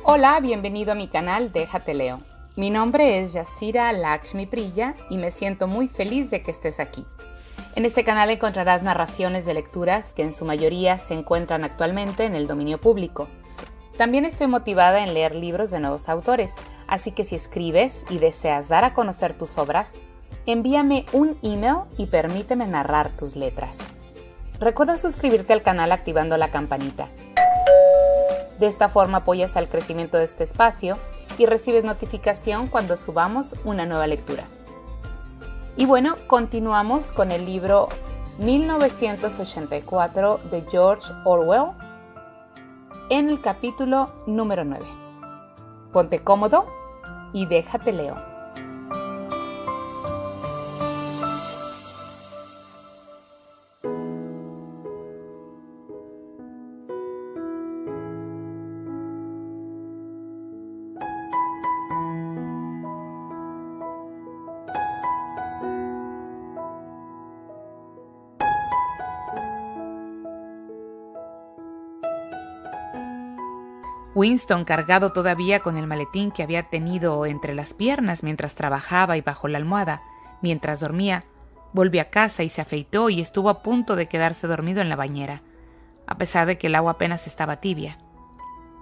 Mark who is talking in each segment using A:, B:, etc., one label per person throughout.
A: Hola, bienvenido a mi canal Déjate Leo. Mi nombre es Yasira Lakshmi Priya y me siento muy feliz de que estés aquí. En este canal encontrarás narraciones de lecturas que en su mayoría se encuentran actualmente en el dominio público. También estoy motivada en leer libros de nuevos autores, así que si escribes y deseas dar a conocer tus obras, envíame un email y permíteme narrar tus letras. Recuerda suscribirte al canal activando la campanita. De esta forma apoyas al crecimiento de este espacio y recibes notificación cuando subamos una nueva lectura. Y bueno, continuamos con el libro 1984 de George Orwell en el capítulo número 9. Ponte cómodo y déjate leo. Winston, cargado todavía con el maletín que había tenido entre las piernas mientras trabajaba y bajo la almohada, mientras dormía, volvió a casa y se afeitó y estuvo a punto de quedarse dormido en la bañera, a pesar de que el agua apenas estaba tibia.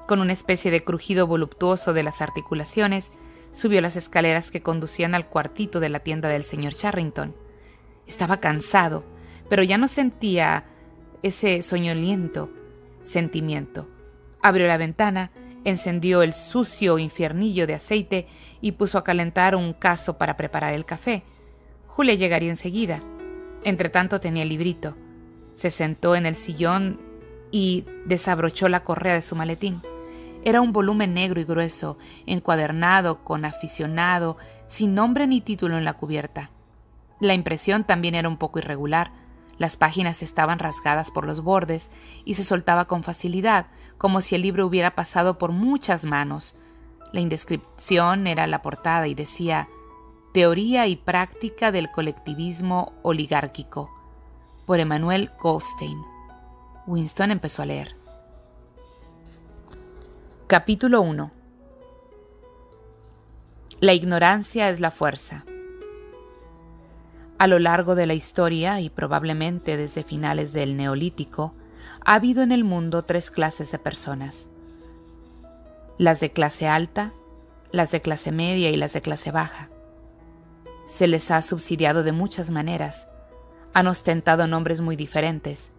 A: Con una especie de crujido voluptuoso de las articulaciones, subió las escaleras que conducían al cuartito de la tienda del señor Charrington. Estaba cansado, pero ya no sentía ese soñoliento sentimiento. Abrió la ventana, encendió el sucio infiernillo de aceite y puso a calentar un cazo para preparar el café. Julia llegaría enseguida. Entretanto tenía el librito. Se sentó en el sillón y desabrochó la correa de su maletín. Era un volumen negro y grueso, encuadernado, con aficionado, sin nombre ni título en la cubierta. La impresión también era un poco irregular. Las páginas estaban rasgadas por los bordes y se soltaba con facilidad, como si el libro hubiera pasado por muchas manos. La indescripción era la portada y decía «Teoría y práctica del colectivismo oligárquico», por Emanuel Goldstein. Winston empezó a leer. Capítulo 1. La ignorancia es la fuerza. A lo largo de la historia, y probablemente desde finales del Neolítico, ha habido en el mundo 3 clases de personas: las de clase alta, las de clase media y las de clase baja. Se les ha subsidiado de muchas maneras, han ostentado nombres muy diferentes,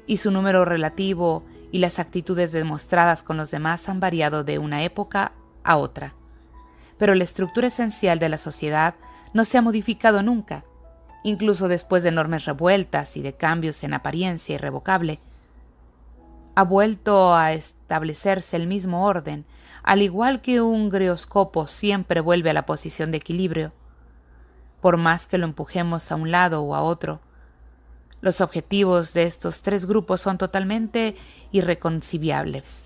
A: y su número relativo y las actitudes demostradas con los demás han variado de una época a otra. Pero la estructura esencial de la sociedad no se ha modificado nunca. Incluso después de enormes revueltas y de cambios en apariencia irrevocable, ha vuelto a establecerse el mismo orden, al igual que un greoscopo siempre vuelve a la posición de equilibrio. Por más que lo empujemos a un lado o a otro, los objetivos de estos 3 grupos son totalmente irreconciliables.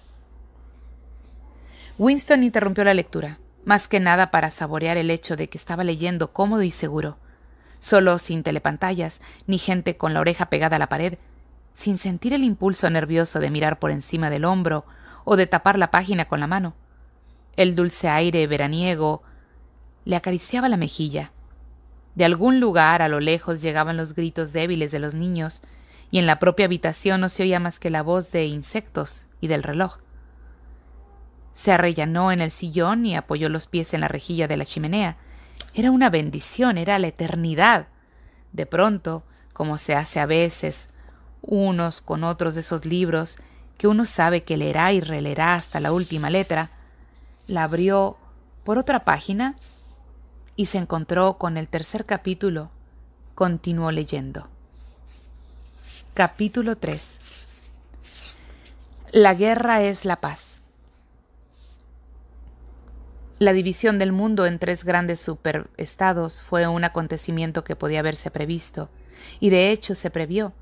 A: Winston interrumpió la lectura, más que nada para saborear el hecho de que estaba leyendo cómodo y seguro. Solo sin telepantallas, ni gente con la oreja pegada a la pared, sin sentir el impulso nervioso de mirar por encima del hombro o de tapar la página con la mano. El dulce aire veraniego le acariciaba la mejilla. De algún lugar a lo lejos llegaban los gritos débiles de los niños, y en la propia habitación no se oía más que la voz de insectos y del reloj. Se arrellanó en el sillón y apoyó los pies en la rejilla de la chimenea. Era una bendición, era la eternidad. De pronto, como se hace a veces, unos con otros de esos libros que uno sabe que leerá y releerá hasta la última letra, la abrió por otra página y se encontró con el 3er capítulo. Continuó leyendo. Capítulo 3. La guerra es la paz. La división del mundo en 3 grandes superestados fue un acontecimiento que podía haberse previsto, y de hecho se previó.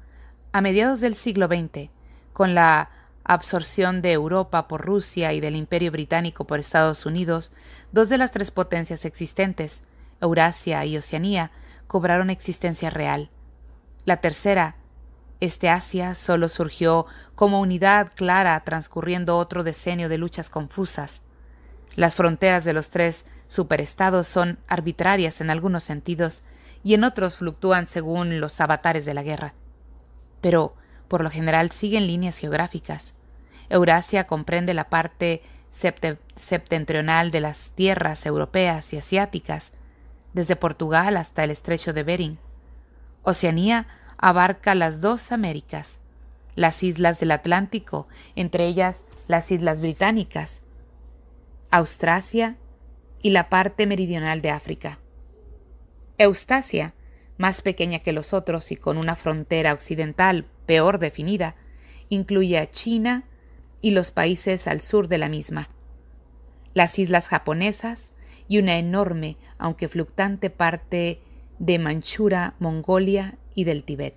A: A mediados del siglo XX, con la absorción de Europa por Rusia y del Imperio Británico por Estados Unidos, 2 de las 3 potencias existentes, Eurasia y Oceanía, cobraron existencia real. La tercera, Asia, solo surgió como unidad clara transcurriendo otro decenio de luchas confusas. Las fronteras de los tres superestados son arbitrarias en algunos sentidos y en otros fluctúan según los avatares de la guerra. Pero, por lo general, siguen líneas geográficas. Eurasia comprende la parte septentrional de las tierras europeas y asiáticas, desde Portugal hasta el estrecho de Bering. Oceanía abarca las dos Américas, las islas del Atlántico, entre ellas las Islas Británicas, Austrasia y la parte meridional de África. Eustasia, más pequeña que los otros y con una frontera occidental peor definida, incluye a China y los países al sur de la misma, las islas japonesas y una enorme, aunque fluctuante parte de Manchuria, Mongolia y del Tíbet.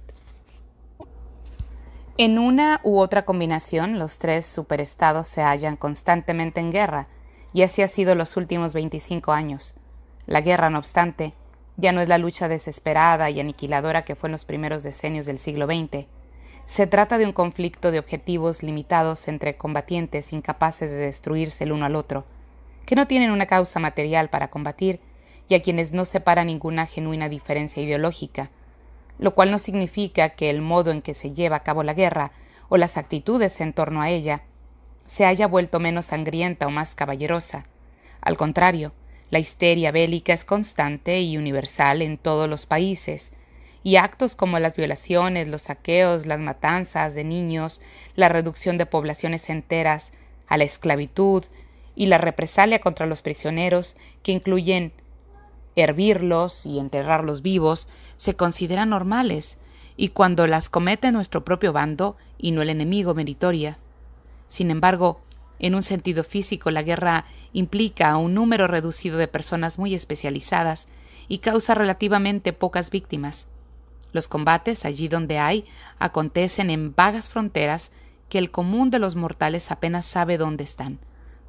A: En una u otra combinación, los tres superestados se hallan constantemente en guerra, y así ha sido los últimos 25 años. La guerra, no obstante, ya no es la lucha desesperada y aniquiladora que fue en los primeros decenios del siglo XX. Se trata de un conflicto de objetivos limitados entre combatientes incapaces de destruirse el uno al otro, que no tienen una causa material para combatir y a quienes no separa ninguna genuina diferencia ideológica, lo cual no significa que el modo en que se lleva a cabo la guerra o las actitudes en torno a ella se haya vuelto menos sangrienta o más caballerosa. Al contrario, la histeria bélica es constante y universal en todos los países, y actos como las violaciones, los saqueos, las matanzas de niños, la reducción de poblaciones enteras a la esclavitud y la represalia contra los prisioneros, que incluyen hervirlos y enterrarlos vivos, se consideran normales, y cuando las comete nuestro propio bando y no el enemigo meritoria. Sin embargo, en un sentido físico, la guerra implica a un número reducido de personas muy especializadas y causa relativamente pocas víctimas. Los combates, allí donde hay, acontecen en vagas fronteras que el común de los mortales apenas sabe dónde están,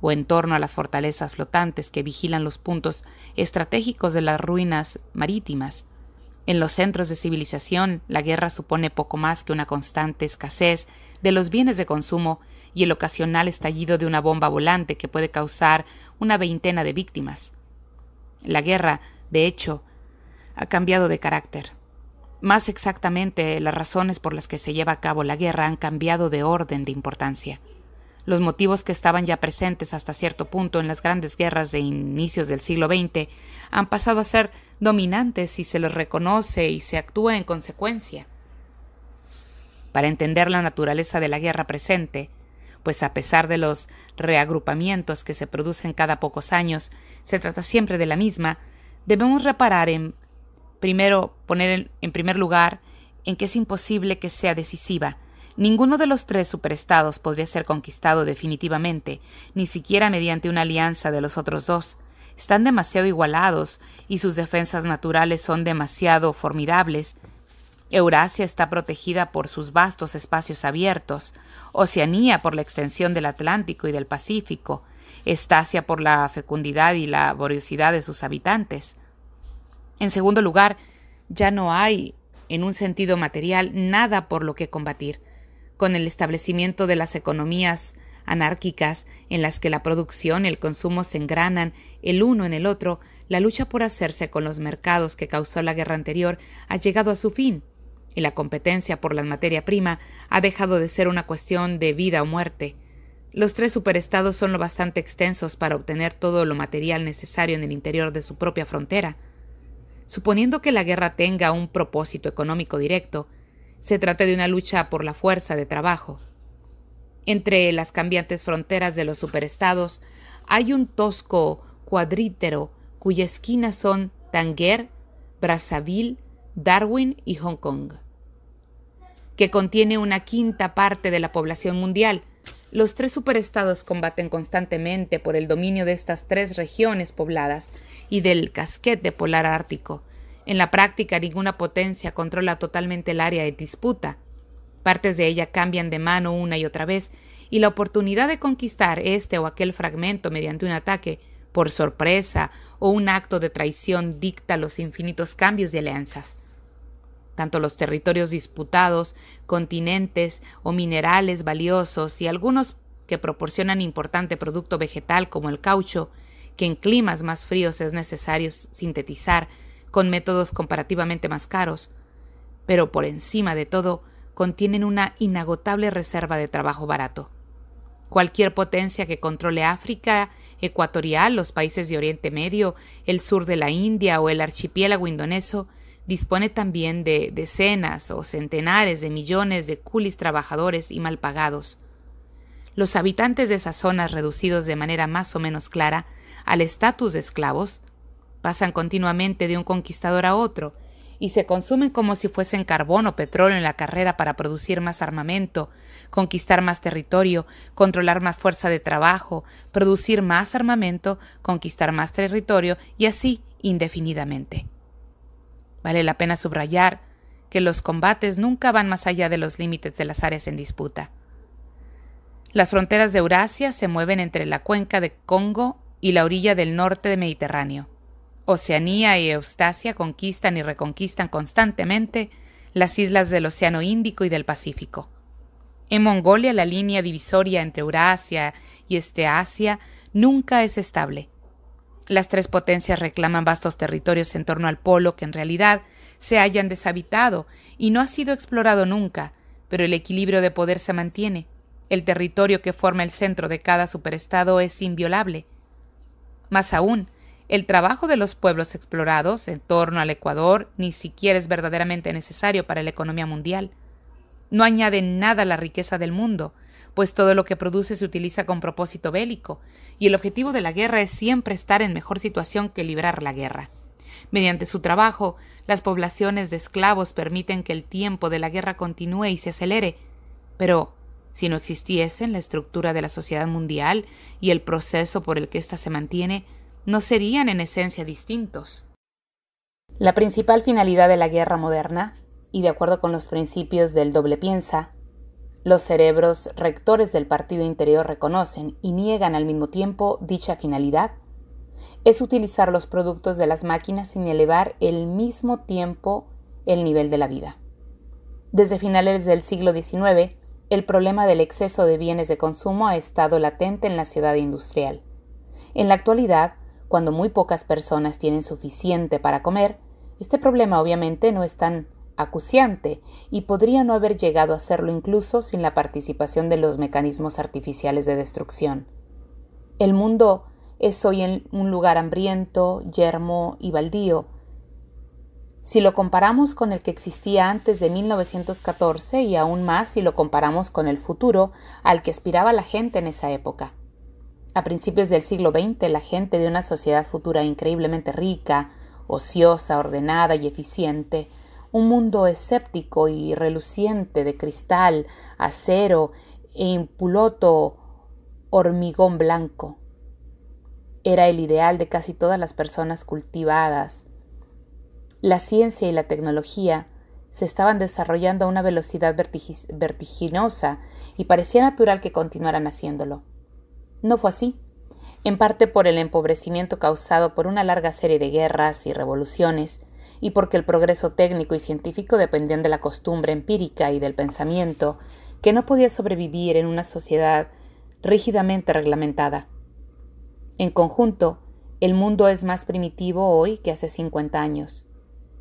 A: o en torno a las fortalezas flotantes que vigilan los puntos estratégicos de las ruinas marítimas. En los centros de civilización, la guerra supone poco más que una constante escasez de los bienes de consumo y el ocasional estallido de una bomba volante que puede causar una veintena de víctimas. La guerra, de hecho, ha cambiado de carácter. Más exactamente, las razones por las que se lleva a cabo la guerra han cambiado de orden de importancia. Los motivos que estaban ya presentes hasta cierto punto en las grandes guerras de inicios del siglo XX han pasado a ser dominantes y se los reconoce y se actúa en consecuencia. Para entender la naturaleza de la guerra presente, pues a pesar de los reagrupamientos que se producen cada pocos años, se trata siempre de la misma, debemos reparar poner en primer lugar en que es imposible que sea decisiva. Ninguno de los tres superestados podría ser conquistado definitivamente, ni siquiera mediante una alianza de los otros dos. Están demasiado igualados y sus defensas naturales son demasiado formidables. Eurasia está protegida por sus vastos espacios abiertos, Oceanía por la extensión del Atlántico y del Pacífico, Estasia por la fecundidad y la laboriosidad de sus habitantes. En segundo lugar, ya no hay, en un sentido material, nada por lo que combatir. Con el establecimiento de las economías anárquicas, en las que la producción y el consumo se engranan el uno en el otro, la lucha por hacerse con los mercados que causó la guerra anterior ha llegado a su fin, y la competencia por la materia prima ha dejado de ser una cuestión de vida o muerte. Los tres superestados son lo bastante extensos para obtener todo lo material necesario en el interior de su propia frontera. Suponiendo que la guerra tenga un propósito económico directo, se trata de una lucha por la fuerza de trabajo. Entre las cambiantes fronteras de los superestados hay un tosco cuadrítero cuyas esquinas son Tánger, Brazzaville, Darwin y Hong Kong, que contiene una quinta parte de la población mundial. Los tres superestados combaten constantemente por el dominio de estas tres regiones pobladas y del casquete polar ártico. En la práctica, ninguna potencia controla totalmente el área de disputa. Partes de ella cambian de mano una y otra vez, y la oportunidad de conquistar este o aquel fragmento mediante un ataque, por sorpresa o un acto de traición, dicta los infinitos cambios de alianzas. Tanto los territorios disputados, continentes o minerales valiosos y algunos que proporcionan importante producto vegetal como el caucho, que en climas más fríos es necesario sintetizar con métodos comparativamente más caros, pero por encima de todo contienen una inagotable reserva de trabajo barato. Cualquier potencia que controle África ecuatorial, los países de Oriente Medio, el sur de la India o el archipiélago indonesio dispone también de decenas o centenares de millones de culis trabajadores y mal pagados. Los habitantes de esas zonas, reducidos de manera más o menos clara al estatus de esclavos, pasan continuamente de un conquistador a otro y se consumen como si fuesen carbón o petróleo en la carrera para producir más armamento, conquistar más territorio, controlar más fuerza de trabajo, producir más armamento, conquistar más territorio y así indefinidamente. Vale la pena subrayar que los combates nunca van más allá de los límites de las áreas en disputa. Las fronteras de Eurasia se mueven entre la cuenca de Congo y la orilla del norte del Mediterráneo. Oceanía y Eustasia conquistan y reconquistan constantemente las islas del Océano Índico y del Pacífico. En Mongolia la línea divisoria entre Eurasia y Asia nunca es estable. Las tres potencias reclaman vastos territorios en torno al polo que en realidad se hayan deshabitado y no ha sido explorado nunca, pero el equilibrio de poder se mantiene. El territorio que forma el centro de cada superestado es inviolable. Más aún, el trabajo de los pueblos explorados en torno al Ecuador ni siquiera es verdaderamente necesario para la economía mundial. No añade nada a la riqueza del mundo, pues todo lo que produce se utiliza con propósito bélico, y el objetivo de la guerra es siempre estar en mejor situación que librar la guerra. Mediante su trabajo, las poblaciones de esclavos permiten que el tiempo de la guerra continúe y se acelere, pero si no existiesen la estructura de la sociedad mundial y el proceso por el que ésta se mantiene, no serían en esencia distintos. La principal finalidad de la guerra moderna, y de acuerdo con los principios del doble piensa, los cerebros rectores del partido interior reconocen y niegan al mismo tiempo dicha finalidad, es utilizar los productos de las máquinas sin elevar al mismo tiempo el nivel de la vida. Desde finales del siglo XIX, el problema del exceso de bienes de consumo ha estado latente en la ciudad industrial. En la actualidad, cuando muy pocas personas tienen suficiente para comer, este problema obviamente no es tan acuciante y podría no haber llegado a serlo incluso sin la participación de los mecanismos artificiales de destrucción. El mundo es hoy un lugar hambriento, yermo y baldío. Si lo comparamos con el que existía antes de 1914 y aún más si lo comparamos con el futuro al que aspiraba la gente en esa época. A principios del siglo XX, la gente de una sociedad futura increíblemente rica, ociosa, ordenada y eficiente, un mundo escéptico y reluciente de cristal, acero e impoluto hormigón blanco. Era el ideal de casi todas las personas cultivadas. La ciencia y la tecnología se estaban desarrollando a una velocidad vertiginosa y parecía natural que continuaran haciéndolo. No fue así, en parte por el empobrecimiento causado por una larga serie de guerras y revoluciones, y porque el progreso técnico y científico dependían de la costumbre empírica y del pensamiento, que no podía sobrevivir en una sociedad rígidamente reglamentada. En conjunto, el mundo es más primitivo hoy que hace 50 años.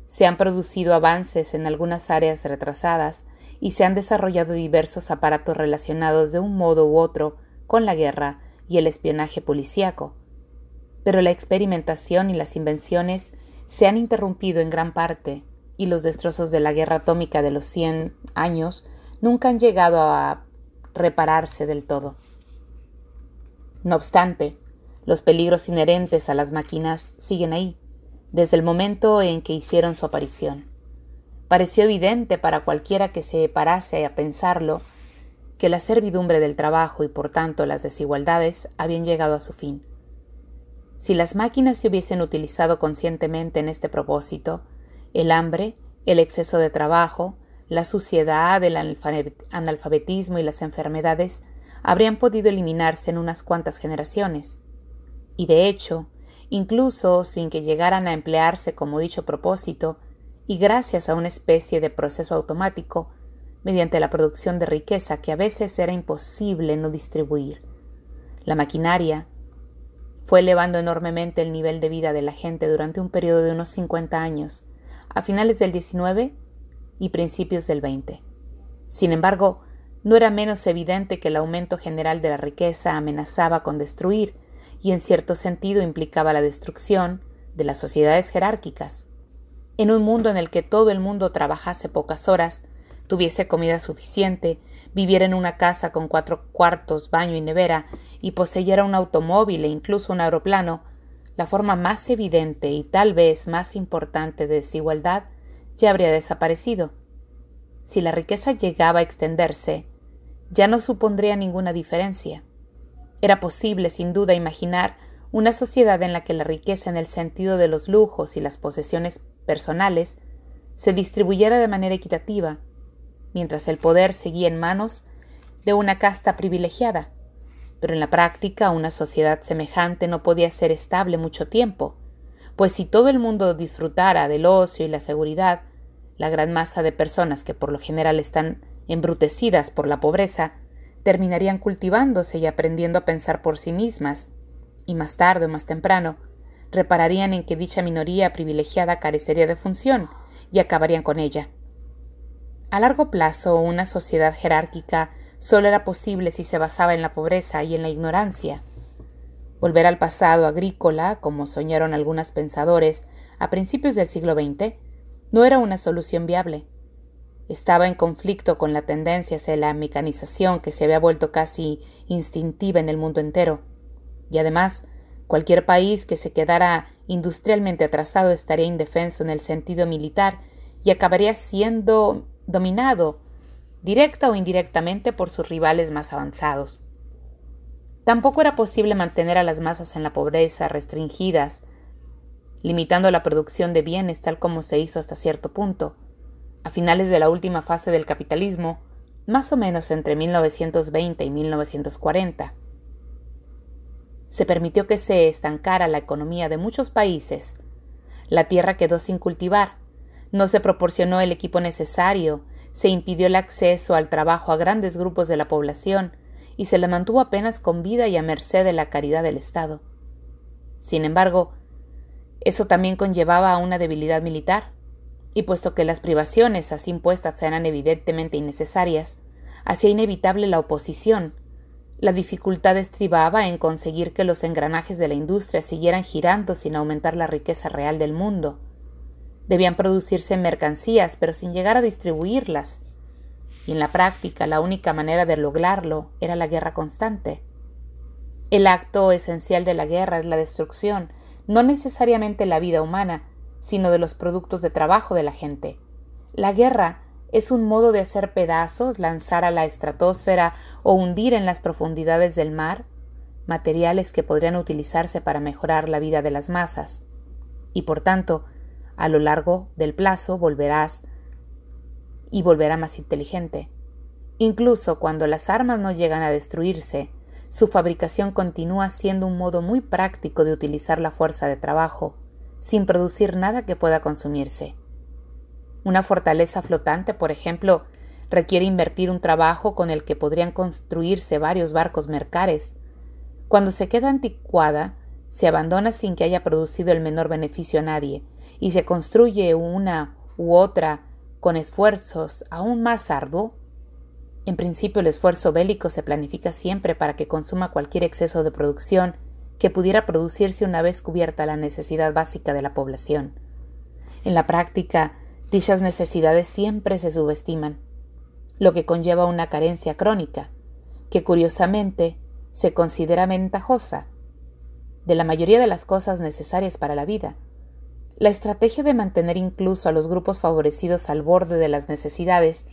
A: Se han producido avances en algunas áreas retrasadas y se han desarrollado diversos aparatos relacionados de un modo u otro con la guerra y el espionaje policíaco. Pero la experimentación y las invenciones se han interrumpido en gran parte y los destrozos de la guerra atómica de los 100 años nunca han llegado a repararse del todo. No obstante, los peligros inherentes a las máquinas siguen ahí, desde el momento en que hicieron su aparición. Pareció evidente para cualquiera que se parase a pensarlo que la servidumbre del trabajo y por tanto las desigualdades habían llegado a su fin. Si las máquinas se hubiesen utilizado conscientemente en este propósito, el hambre, el exceso de trabajo, la suciedad, el analfabetismo y las enfermedades habrían podido eliminarse en unas cuantas generaciones. Y de hecho, incluso sin que llegaran a emplearse como dicho propósito, y gracias a una especie de proceso automático, mediante la producción de riqueza que a veces era imposible no distribuir. La maquinaria fue elevando enormemente el nivel de vida de la gente durante un periodo de unos 50 años, a finales del XIX y principios del XX. Sin embargo, no era menos evidente que el aumento general de la riqueza amenazaba con destruir y en cierto sentido implicaba la destrucción de las sociedades jerárquicas. En un mundo en el que todo el mundo trabajase pocas horas, tuviese comida suficiente, viviera en una casa con 4 cuartos, baño y nevera, y poseyera un automóvil e incluso un aeroplano, la forma más evidente y tal vez más importante de desigualdad ya habría desaparecido. Si la riqueza llegaba a extenderse, ya no supondría ninguna diferencia. Era posible, sin duda, imaginar una sociedad en la que la riqueza en el sentido de los lujos y las posesiones personales se distribuyera de manera equitativa, mientras el poder seguía en manos de una casta privilegiada. Pero en la práctica una sociedad semejante no podía ser estable mucho tiempo, pues si todo el mundo disfrutara del ocio y la seguridad, la gran masa de personas que por lo general están embrutecidas por la pobreza, terminarían cultivándose y aprendiendo a pensar por sí mismas, y más tarde o más temprano, repararían en que dicha minoría privilegiada carecería de función y acabarían con ella. A largo plazo, una sociedad jerárquica solo era posible si se basaba en la pobreza y en la ignorancia. Volver al pasado agrícola, como soñaron algunos pensadores a principios del siglo XX, no era una solución viable. Estaba en conflicto con la tendencia hacia la mecanización que se había vuelto casi instintiva en el mundo entero. Y además, cualquier país que se quedara industrialmente atrasado estaría indefenso en el sentido militar y acabaría siendo dominado, directa o indirectamente, por sus rivales más avanzados. Tampoco era posible mantener a las masas en la pobreza, restringidas, limitando la producción de bienes tal como se hizo hasta cierto punto. A finales de la última fase del capitalismo, más o menos entre 1920 y 1940, se permitió que se estancara la economía de muchos países. La tierra quedó sin cultivar, no se proporcionó el equipo necesario, se impidió el acceso al trabajo a grandes grupos de la población y se la mantuvo apenas con vida y a merced de la caridad del Estado. Sin embargo, eso también conllevaba a una debilidad militar, y puesto que las privaciones así impuestas eran evidentemente innecesarias, hacía inevitable la oposición. La dificultad estribaba en conseguir que los engranajes de la industria siguieran girando sin aumentar la riqueza real del mundo. Debían producirse mercancías, pero sin llegar a distribuirlas. Y en la práctica, la única manera de lograrlo era la guerra constante. El acto esencial de la guerra es la destrucción, no necesariamente la vida humana, sino de los productos de trabajo de la gente. La guerra es un modo de hacer pedazos, lanzar a la estratosfera o hundir en las profundidades del mar materiales que podrían utilizarse para mejorar la vida de las masas. Y por tanto, a lo largo del plazo volverá más inteligente. Incluso cuando las armas no llegan a destruirse, su fabricación continúa siendo un modo muy práctico de utilizar la fuerza de trabajo, sin producir nada que pueda consumirse. Una fortaleza flotante, por ejemplo, requiere invertir un trabajo con el que podrían construirse varios barcos mercares. Cuando se queda anticuada, se abandona sin que haya producido el menor beneficio a nadie, y se construye una u otra con esfuerzos aún más arduos. En principio, el esfuerzo bélico se planifica siempre para que consuma cualquier exceso de producción que pudiera producirse una vez cubierta la necesidad básica de la población. En la práctica, dichas necesidades siempre se subestiman, lo que conlleva una carencia crónica, que curiosamente se considera ventajosa, de la mayoría de las cosas necesarias para la vida. La estrategia de mantener incluso a los grupos favorecidos al borde de las necesidades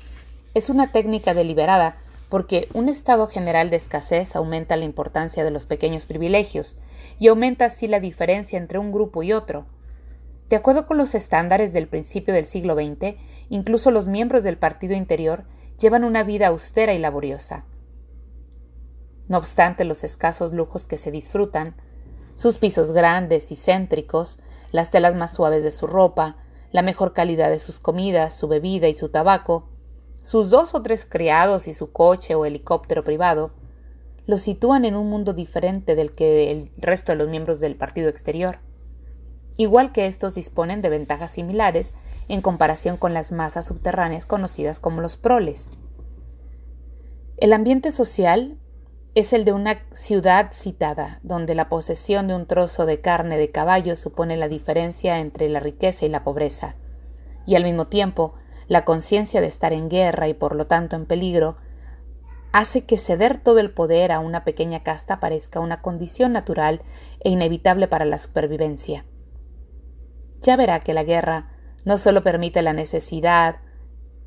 A: es una técnica deliberada porque un estado general de escasez aumenta la importancia de los pequeños privilegios y aumenta así la diferencia entre un grupo y otro. De acuerdo con los estándares del principio del siglo XX, incluso los miembros del partido interior llevan una vida austera y laboriosa. No obstante los escasos lujos que se disfrutan, sus pisos grandes y céntricos, las telas más suaves de su ropa, la mejor calidad de sus comidas, su bebida y su tabaco, Sus 2 o 3 criados y su coche o helicóptero privado lo sitúan en un mundo diferente del que el resto de los miembros del partido exterior, igual que estos disponen de ventajas similares en comparación con las masas subterráneas conocidas como los proles. El ambiente social es el de una ciudad citada, donde la posesión de un trozo de carne de caballo supone la diferencia entre la riqueza y la pobreza, y al mismo tiempo la conciencia de estar en guerra y por lo tanto en peligro hace que ceder todo el poder a una pequeña casta parezca una condición natural e inevitable para la supervivencia. Ya verá que la guerra no solo permite la necesidad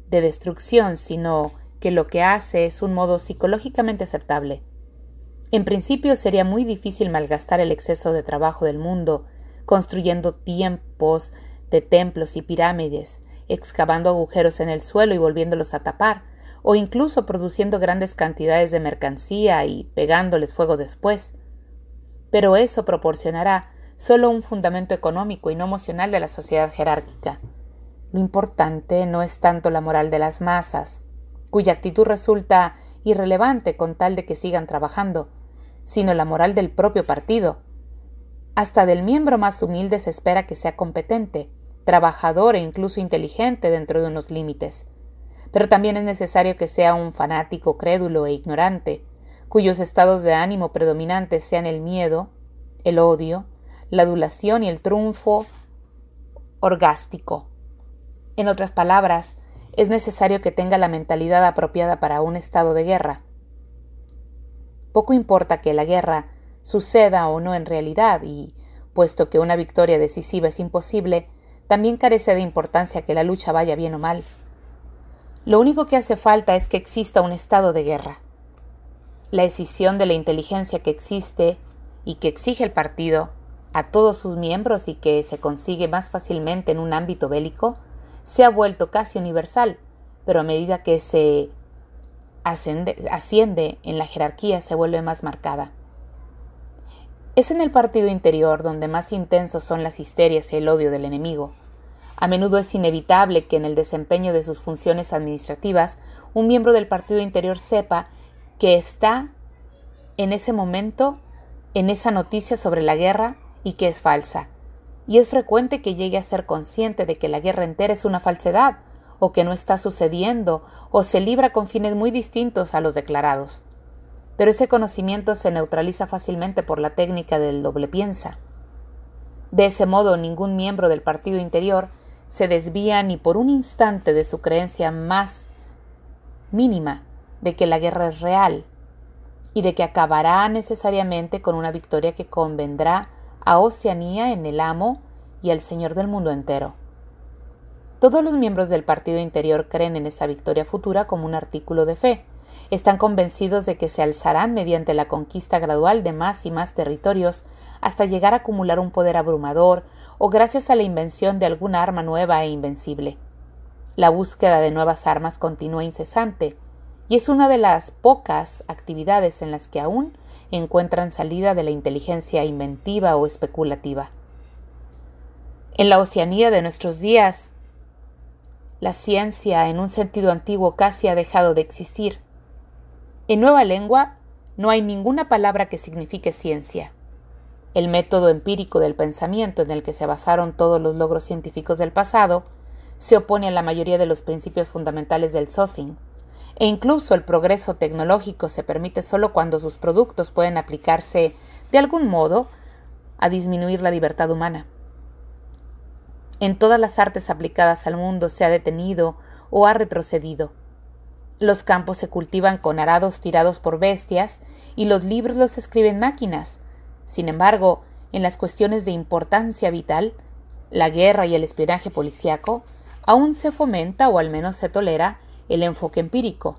A: de destrucción, sino que lo que hace es un modo psicológicamente aceptable. En principio sería muy difícil malgastar el exceso de trabajo del mundo, construyendo tiempos de templos y pirámides, excavando agujeros en el suelo y volviéndolos a tapar, o incluso produciendo grandes cantidades de mercancía y pegándoles fuego después. Pero eso proporcionará solo un fundamento económico y no emocional de la sociedad jerárquica. Lo importante no es tanto la moral de las masas, cuya actitud resulta irrelevante con tal de que sigan trabajando, sino la moral del propio partido. Hasta del miembro más humilde se espera que sea competente, trabajador e incluso inteligente dentro de unos límites. Pero también es necesario que sea un fanático crédulo e ignorante, cuyos estados de ánimo predominantes sean el miedo, el odio, la adulación y el triunfo orgástico. En otras palabras, es necesario que tenga la mentalidad apropiada para un estado de guerra. Poco importa que la guerra suceda o no en realidad y, puesto que una victoria decisiva es imposible, también carece de importancia que la lucha vaya bien o mal. Lo único que hace falta es que exista un estado de guerra. La escisión de la inteligencia que existe y que exige el partido a todos sus miembros y que se consigue más fácilmente en un ámbito bélico, se ha vuelto casi universal, pero a medida que se asciende en la jerarquía se vuelve más marcada. Es en el partido interior donde más intensos son las histerias y el odio del enemigo. A menudo es inevitable que en el desempeño de sus funciones administrativas un miembro del partido interior sepa que está en ese momento en esa noticia sobre la guerra y que es falsa. Y es frecuente que llegue a ser consciente de que la guerra entera es una falsedad, o que no está sucediendo, o se libra con fines muy distintos a los declarados. Pero ese conocimiento se neutraliza fácilmente por la técnica del doble piensa. De ese modo, ningún miembro del partido interior se desvía ni por un instante de su creencia más mínima de que la guerra es real y de que acabará necesariamente con una victoria que convendrá a Oceanía en el amo y al Señor del mundo entero. Todos los miembros del partido interior creen en esa victoria futura como un artículo de fe. Están convencidos de que se alzarán mediante la conquista gradual de más y más territorios hasta llegar a acumular un poder abrumador o gracias a la invención de alguna arma nueva e invencible. La búsqueda de nuevas armas continúa incesante y es una de las pocas actividades en las que aún encuentran salida de la inteligencia inventiva o especulativa. En la Oceanía de nuestros días, la ciencia, en un sentido antiguo, casi ha dejado de existir. En nueva lengua no hay ninguna palabra que signifique ciencia. El método empírico del pensamiento en el que se basaron todos los logros científicos del pasado se opone a la mayoría de los principios fundamentales del Socing, e incluso el progreso tecnológico se permite solo cuando sus productos pueden aplicarse de algún modo a disminuir la libertad humana. En todas las artes aplicadas al mundo se ha detenido o ha retrocedido. Los campos se cultivan con arados tirados por bestias y los libros los escriben máquinas. Sin embargo, en las cuestiones de importancia vital, la guerra y el espionaje policíaco, aún se fomenta o al menos se tolera el enfoque empírico.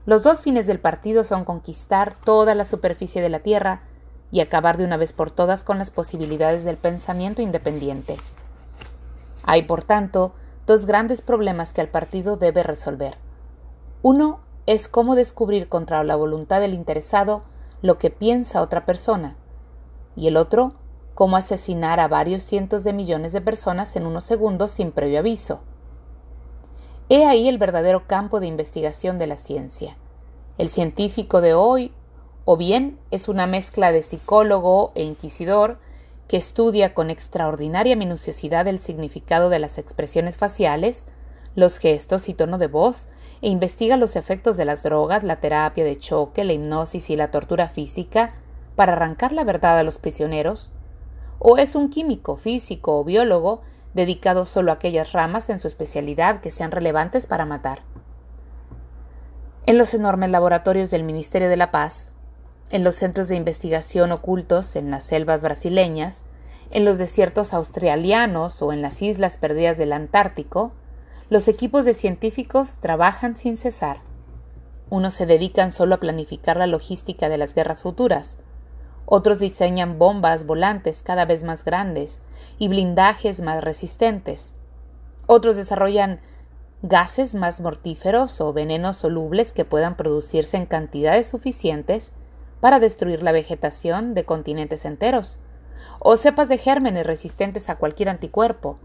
A: Los dos fines del partido son conquistar toda la superficie de la tierra y acabar de una vez por todas con las posibilidades del pensamiento independiente. Hay, por tanto, dos grandes problemas que el partido debe resolver. Uno es cómo descubrir contra la voluntad del interesado lo que piensa otra persona, y el otro, cómo asesinar a varios cientos de millones de personas en unos segundos sin previo aviso. He ahí el verdadero campo de investigación de la ciencia. El científico de hoy, o bien es una mezcla de psicólogo e inquisidor que estudia con extraordinaria minuciosidad el significado de las expresiones faciales, los gestos y tono de voz, e investiga los efectos de las drogas, la terapia de choque, la hipnosis y la tortura física para arrancar la verdad a los prisioneros, o es un químico, físico o biólogo dedicado solo a aquellas ramas en su especialidad que sean relevantes para matar. En los enormes laboratorios del Ministerio de la Paz, en los centros de investigación ocultos en las selvas brasileñas, en los desiertos australianos o en las islas perdidas del Antártico, los equipos de científicos trabajan sin cesar. Unos se dedican solo a planificar la logística de las guerras futuras. Otros diseñan bombas volantes cada vez más grandes y blindajes más resistentes. Otros desarrollan gases más mortíferos o venenos solubles que puedan producirse en cantidades suficientes para destruir la vegetación de continentes enteros, o cepas de gérmenes resistentes a cualquier anticuerpo.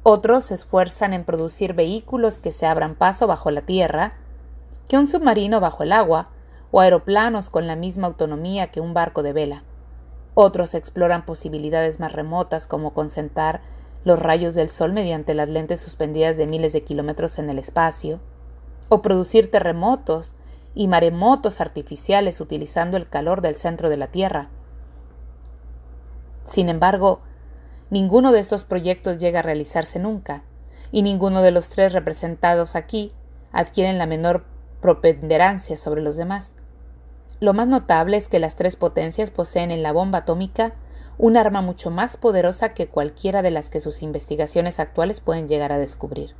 A: Otros se esfuerzan en producir vehículos que se abran paso bajo la tierra, que un submarino bajo el agua, o aeroplanos con la misma autonomía que un barco de vela. Otros exploran posibilidades más remotas como concentrar los rayos del sol mediante las lentes suspendidas de miles de kilómetros en el espacio, o producir terremotos y maremotos artificiales utilizando el calor del centro de la Tierra. Sin embargo, ninguno de estos proyectos llega a realizarse nunca, y ninguno de los tres representados aquí adquieren la menor preponderancia sobre los demás. Lo más notable es que las tres potencias poseen en la bomba atómica un arma mucho más poderosa que cualquiera de las que sus investigaciones actuales pueden llegar a descubrir.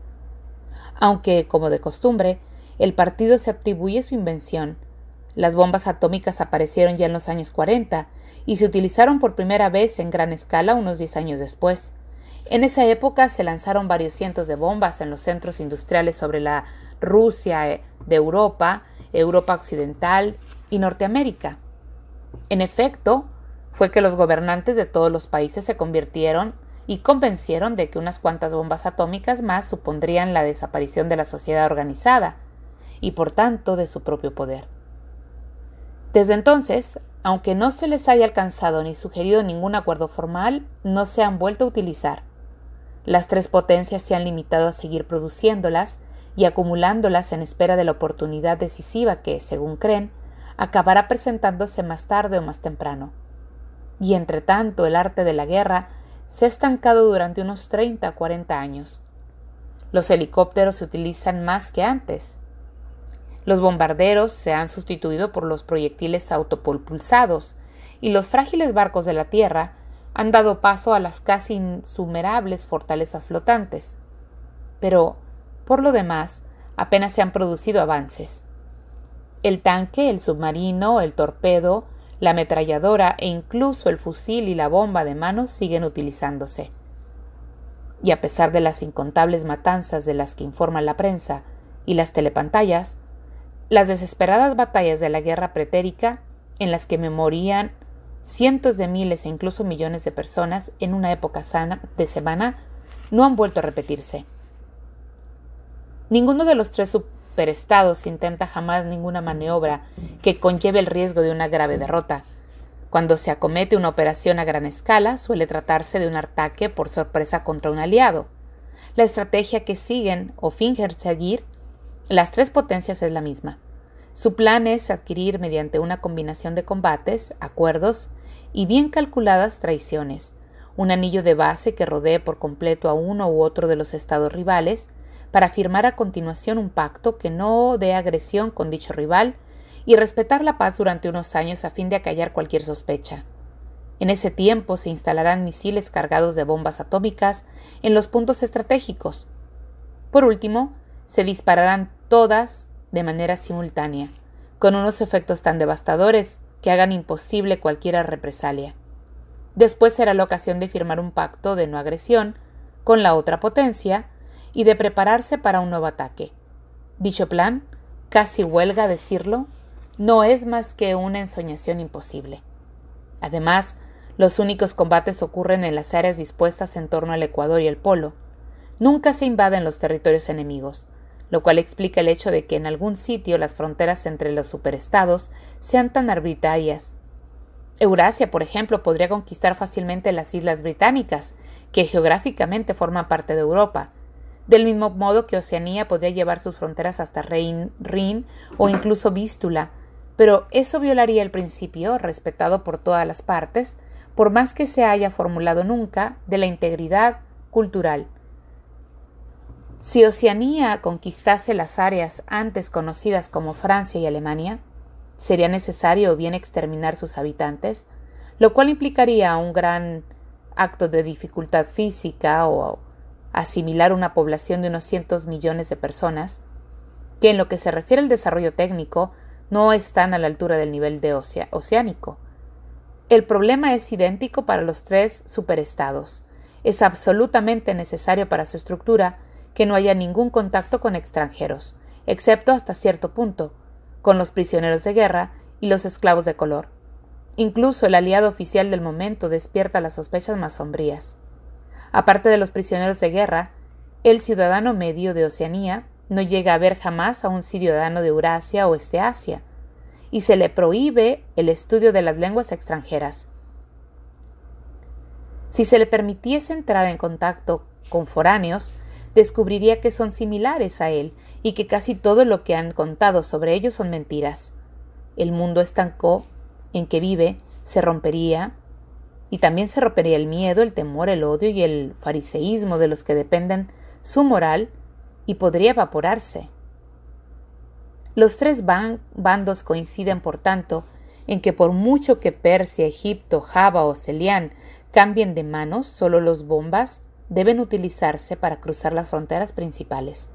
A: Aunque, como de costumbre, el partido se atribuye su invención, las bombas atómicas aparecieron ya en los años 40 y se utilizaron por primera vez en gran escala unos 10 años después. En esa época se lanzaron varios cientos de bombas en los centros industriales sobre la Rusia de Europa, Europa Occidental y Norteamérica. En efecto, fue que los gobernantes de todos los países se convirtieron y convencieron de que unas cuantas bombas atómicas más supondrían la desaparición de la sociedad organizada y por tanto de su propio poder. Desde entonces, aunque no se les haya alcanzado ni sugerido ningún acuerdo formal, no se han vuelto a utilizar. Las tres potencias se han limitado a seguir produciéndolas y acumulándolas en espera de la oportunidad decisiva que, según creen, acabará presentándose más tarde o más temprano. Y entre tanto, el arte de la guerra se ha estancado durante unos 30 o 40 años. Los helicópteros se utilizan más que antes. Los bombarderos se han sustituido por los proyectiles autopropulsados y los frágiles barcos de la tierra han dado paso a las casi insuperables fortalezas flotantes. Pero, por lo demás, apenas se han producido avances. El tanque, el submarino, el torpedo, la ametralladora e incluso el fusil y la bomba de mano siguen utilizándose. Y a pesar de las incontables matanzas de las que informa la prensa y las telepantallas, las desesperadas batallas de la guerra pretérica, en las que morían cientos de miles e incluso millones de personas en una época de semana, no han vuelto a repetirse. Ninguno de los tres superestados intenta jamás ninguna maniobra que conlleve el riesgo de una grave derrota. Cuando se acomete una operación a gran escala, suele tratarse de un ataque por sorpresa contra un aliado. La estrategia que siguen o fingen seguir las tres potencias es la misma. Su plan es adquirir mediante una combinación de combates, acuerdos y bien calculadas traiciones, un anillo de base que rodee por completo a uno u otro de los estados rivales, para firmar a continuación un pacto que no dé agresión con dicho rival y respetar la paz durante unos años a fin de acallar cualquier sospecha. En ese tiempo se instalarán misiles cargados de bombas atómicas en los puntos estratégicos. Por último, se dispararán todas de manera simultánea, con unos efectos tan devastadores que hagan imposible cualquier represalia. Después será la ocasión de firmar un pacto de no agresión con la otra potencia y de prepararse para un nuevo ataque. Dicho plan, casi huelga decirlo, no es más que una ensoñación imposible. Además, los únicos combates ocurren en las áreas dispuestas en torno al Ecuador y el Polo. nunca se invaden los territorios enemigos, lo cual explica el hecho de que en algún sitio las fronteras entre los superestados sean tan arbitrarias. Eurasia, por ejemplo, podría conquistar fácilmente las islas británicas, que geográficamente forman parte de Europa, del mismo modo que Oceanía podría llevar sus fronteras hasta Rin o incluso Vístula, pero eso violaría el principio, respetado por todas las partes, por más que se haya formulado nunca, de la integridad cultural. Si Oceanía conquistase las áreas antes conocidas como Francia y Alemania, sería necesario bien exterminar sus habitantes, lo cual implicaría un gran acto de dificultad física o asimilar una población de unos 100 millones de personas, que en lo que se refiere al desarrollo técnico no están a la altura del nivel de oceánico. El problema es idéntico para los tres superestados. Es absolutamente necesario para su estructura que no haya ningún contacto con extranjeros, excepto hasta cierto punto, con los prisioneros de guerra y los esclavos de color. Incluso el aliado oficial del momento despierta las sospechas más sombrías. Aparte de los prisioneros de guerra, el ciudadano medio de Oceanía no llega a ver jamás a un ciudadano de Eurasia o Asia, y se le prohíbe el estudio de las lenguas extranjeras. Si se le permitiese entrar en contacto con foráneos, descubriría que son similares a él y que casi todo lo que han contado sobre ellos son mentiras. El mundo estancó en que vive se rompería, y también se rompería el miedo, el temor, el odio y el fariseísmo de los que dependen su moral, y podría evaporarse. Los tres bandos coinciden, por tanto, en que por mucho que Persia, Egipto, Java o Celián cambien de manos, solo los bombas deben utilizarse para cruzar las fronteras principales.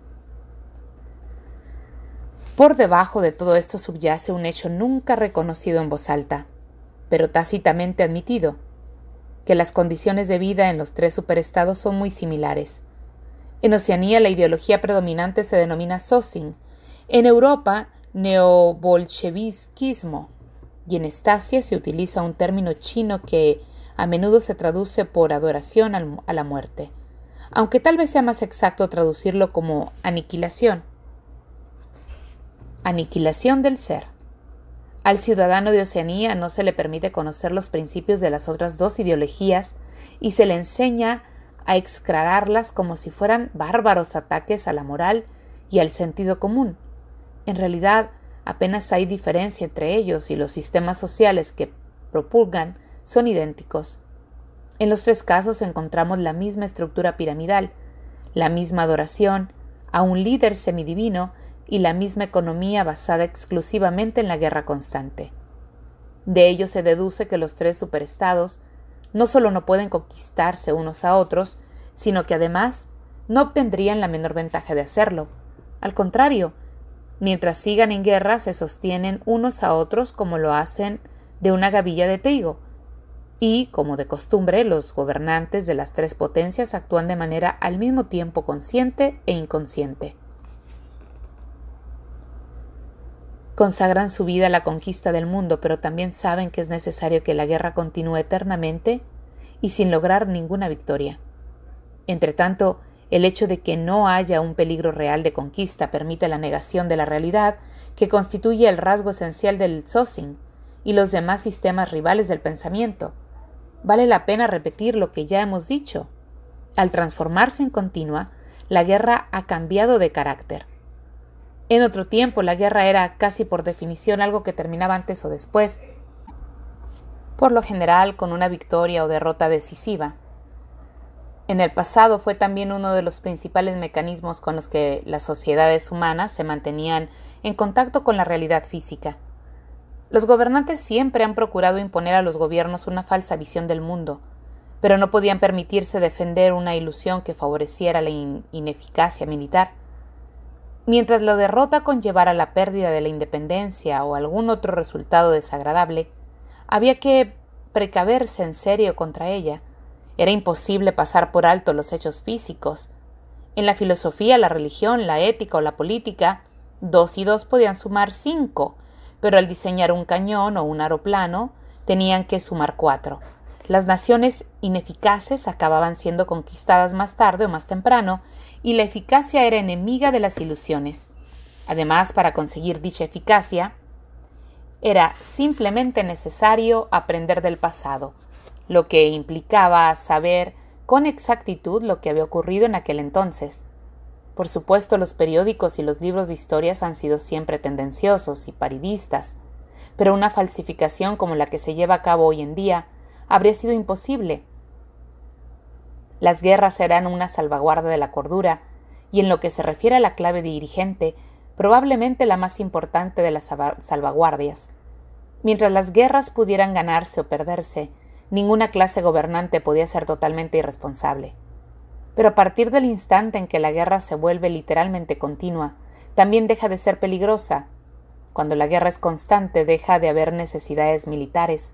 A: Por debajo de todo esto subyace un hecho nunca reconocido en voz alta, pero tácitamente admitido, que las condiciones de vida en los tres superestados son muy similares. En Oceanía la ideología predominante se denomina Socin, en Europa neobolchevisquismo, y en Estasia se utiliza un término chino que a menudo se traduce por adoración a la muerte, aunque tal vez sea más exacto traducirlo como aniquilación. Aniquilación del ser. Al ciudadano de Oceanía no se le permite conocer los principios de las otras dos ideologías y se le enseña a execrarlas como si fueran bárbaros ataques a la moral y al sentido común. En realidad, apenas hay diferencia entre ellos y los sistemas sociales que propulgan son idénticos. En los tres casos encontramos la misma estructura piramidal, la misma adoración a un líder semidivino y la misma economía basada exclusivamente en la guerra constante. De ello se deduce que los tres superestados no solo no pueden conquistarse unos a otros, sino que además no obtendrían la menor ventaja de hacerlo. Al contrario, mientras sigan en guerra se sostienen unos a otros como lo hacen de una gavilla de trigo, y, como de costumbre, los gobernantes de las tres potencias actúan de manera al mismo tiempo consciente e inconsciente. Consagran su vida a la conquista del mundo, pero también saben que es necesario que la guerra continúe eternamente y sin lograr ninguna victoria. Entretanto, el hecho de que no haya un peligro real de conquista permite la negación de la realidad que constituye el rasgo esencial del Socin y los demás sistemas rivales del pensamiento. Vale la pena repetir lo que ya hemos dicho. Al transformarse en continua, la guerra ha cambiado de carácter. En otro tiempo, la guerra era casi por definición algo que terminaba antes o después, por lo general con una victoria o derrota decisiva. En el pasado fue también uno de los principales mecanismos con los que las sociedades humanas se mantenían en contacto con la realidad física. Los gobernantes siempre han procurado imponer a los gobiernos una falsa visión del mundo, pero no podían permitirse defender una ilusión que favoreciera la ineficacia militar. Mientras la derrota conllevara la pérdida de la independencia o algún otro resultado desagradable, había que precaverse en serio contra ella. Era imposible pasar por alto los hechos físicos. En la filosofía, la religión, la ética o la política, 2 y 2 podían sumar 5, pero al diseñar un cañón o un aeroplano tenían que sumar 4. Las naciones ineficaces acababan siendo conquistadas más tarde o más temprano, y la eficacia era enemiga de las ilusiones. Además, para conseguir dicha eficacia, era simplemente necesario aprender del pasado, lo que implicaba saber con exactitud lo que había ocurrido en aquel entonces. Por supuesto, los periódicos y los libros de historias han sido siempre tendenciosos y paridistas, pero una falsificación como la que se lleva a cabo hoy en día habría sido imposible. Las guerras eran una salvaguarda de la cordura, y en lo que se refiere a la clave dirigente, probablemente la más importante de las salvaguardias. Mientras las guerras pudieran ganarse o perderse, ninguna clase gobernante podía ser totalmente irresponsable. Pero a partir del instante en que la guerra se vuelve literalmente continua, también deja de ser peligrosa. Cuando la guerra es constante, deja de haber necesidades militares.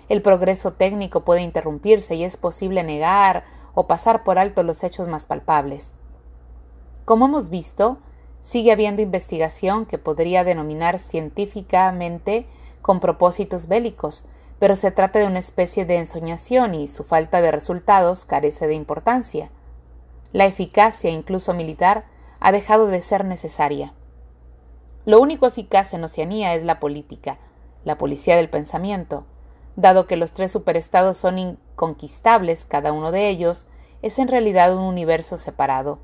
A: El progreso técnico puede interrumpirse y es posible negar o pasar por alto los hechos más palpables. Como hemos visto, sigue habiendo investigación que podría denominar científicamente con propósitos bélicos, pero se trata de una especie de ensoñación y su falta de resultados carece de importancia. La eficacia, incluso militar, ha dejado de ser necesaria. Lo único eficaz en Oceanía es la política, la policía del pensamiento. Dado que los tres superestados son inconquistables, cada uno de ellos es en realidad un universo separado,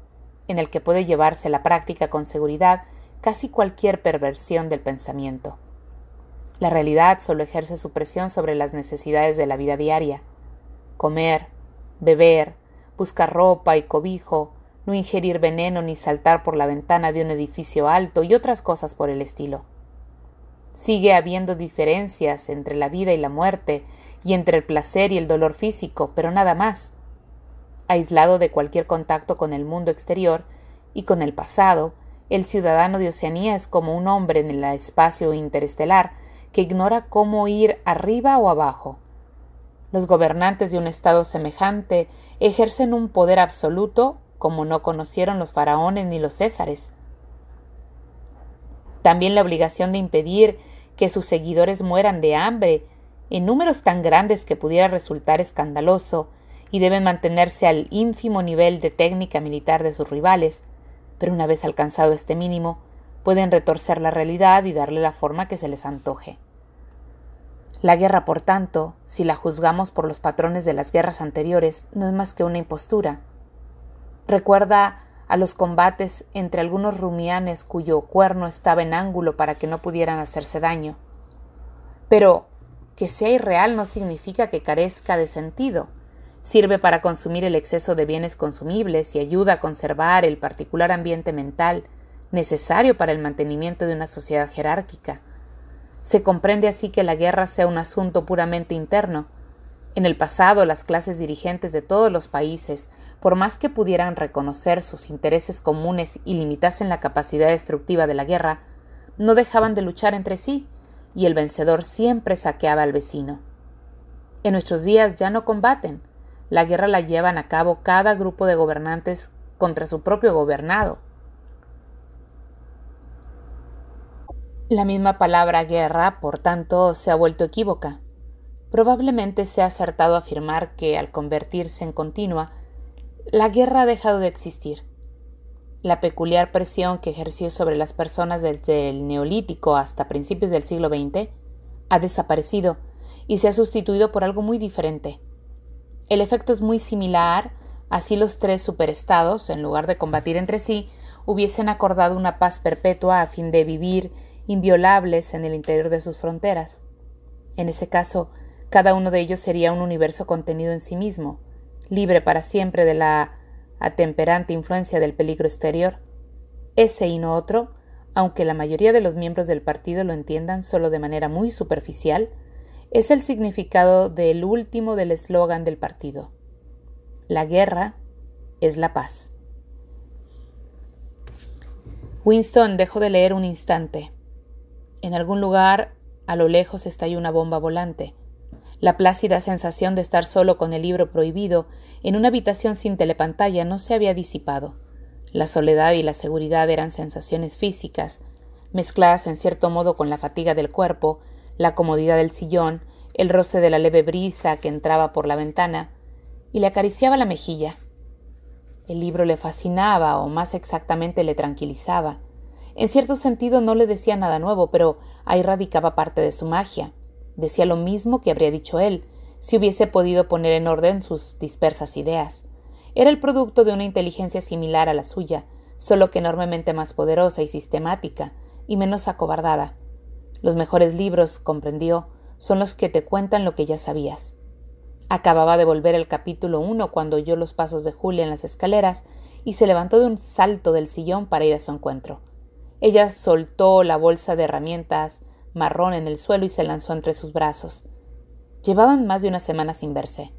A: en el que puede llevarse a la práctica con seguridad casi cualquier perversión del pensamiento. La realidad solo ejerce su presión sobre las necesidades de la vida diaria: comer, beber, buscar ropa y cobijo, no ingerir veneno ni saltar por la ventana de un edificio alto y otras cosas por el estilo. Sigue habiendo diferencias entre la vida y la muerte y entre el placer y el dolor físico, pero nada más. Aislado de cualquier contacto con el mundo exterior y con el pasado, el ciudadano de Oceanía es como un hombre en el espacio interestelar que ignora cómo ir arriba o abajo. Los gobernantes de un estado semejante ejercen un poder absoluto como no conocieron los faraones ni los césares. También la obligación de impedir que sus seguidores mueran de hambre en números tan grandes que pudiera resultar escandaloso, y deben mantenerse al ínfimo nivel de técnica militar de sus rivales, pero una vez alcanzado este mínimo, pueden retorcer la realidad y darle la forma que se les antoje. La guerra, por tanto, si la juzgamos por los patrones de las guerras anteriores, no es más que una impostura. Recuerda a los combates entre algunos rumianes cuyo cuerno estaba en ángulo para que no pudieran hacerse daño. Pero que sea irreal no significa que carezca de sentido. Sirve para consumir el exceso de bienes consumibles y ayuda a conservar el particular ambiente mental necesario para el mantenimiento de una sociedad jerárquica. Se comprende así que la guerra sea un asunto puramente interno. En el pasado, las clases dirigentes de todos los países, por más que pudieran reconocer sus intereses comunes y limitasen la capacidad destructiva de la guerra, no dejaban de luchar entre sí, y el vencedor siempre saqueaba al vecino. En nuestros días ya no combaten. La guerra la llevan a cabo cada grupo de gobernantes contra su propio gobernado. La misma palabra guerra, por tanto, se ha vuelto equívoca. Probablemente sea acertado afirmar que, al convertirse en continua, la guerra ha dejado de existir. La peculiar presión que ejerció sobre las personas desde el Neolítico hasta principios del siglo XX ha desaparecido y se ha sustituido por algo muy diferente. El efecto es muy similar, así los tres superestados, en lugar de combatir entre sí, hubiesen acordado una paz perpetua a fin de vivir inviolables en el interior de sus fronteras. En ese caso, cada uno de ellos sería un universo contenido en sí mismo, libre para siempre de la atemperante influencia del peligro exterior. Ese y no otro, aunque la mayoría de los miembros del partido lo entiendan solo de manera muy superficial, es el significado del último del eslogan del partido. La guerra es la paz. Winston dejó de leer un instante. En algún lugar, a lo lejos, estalló una bomba volante. La plácida sensación de estar solo con el libro prohibido en una habitación sin telepantalla no se había disipado. La soledad y la seguridad eran sensaciones físicas, mezcladas en cierto modo con la fatiga del cuerpo, la comodidad del sillón, el roce de la leve brisa que entraba por la ventana, y le acariciaba la mejilla. El libro le fascinaba, o más exactamente le tranquilizaba. En cierto sentido no le decía nada nuevo, pero ahí radicaba parte de su magia. Decía lo mismo que habría dicho él, si hubiese podido poner en orden sus dispersas ideas. Era el producto de una inteligencia similar a la suya, solo que enormemente más poderosa y sistemática, y menos acobardada. Los mejores libros, comprendió, son los que te cuentan lo que ya sabías. Acababa de volver el capítulo 1 cuando oyó los pasos de Julia en las escaleras y se levantó de un salto del sillón para ir a su encuentro. Ella soltó la bolsa de herramientas marrón en el suelo y se lanzó entre sus brazos. Llevaban más de una semana sin verse.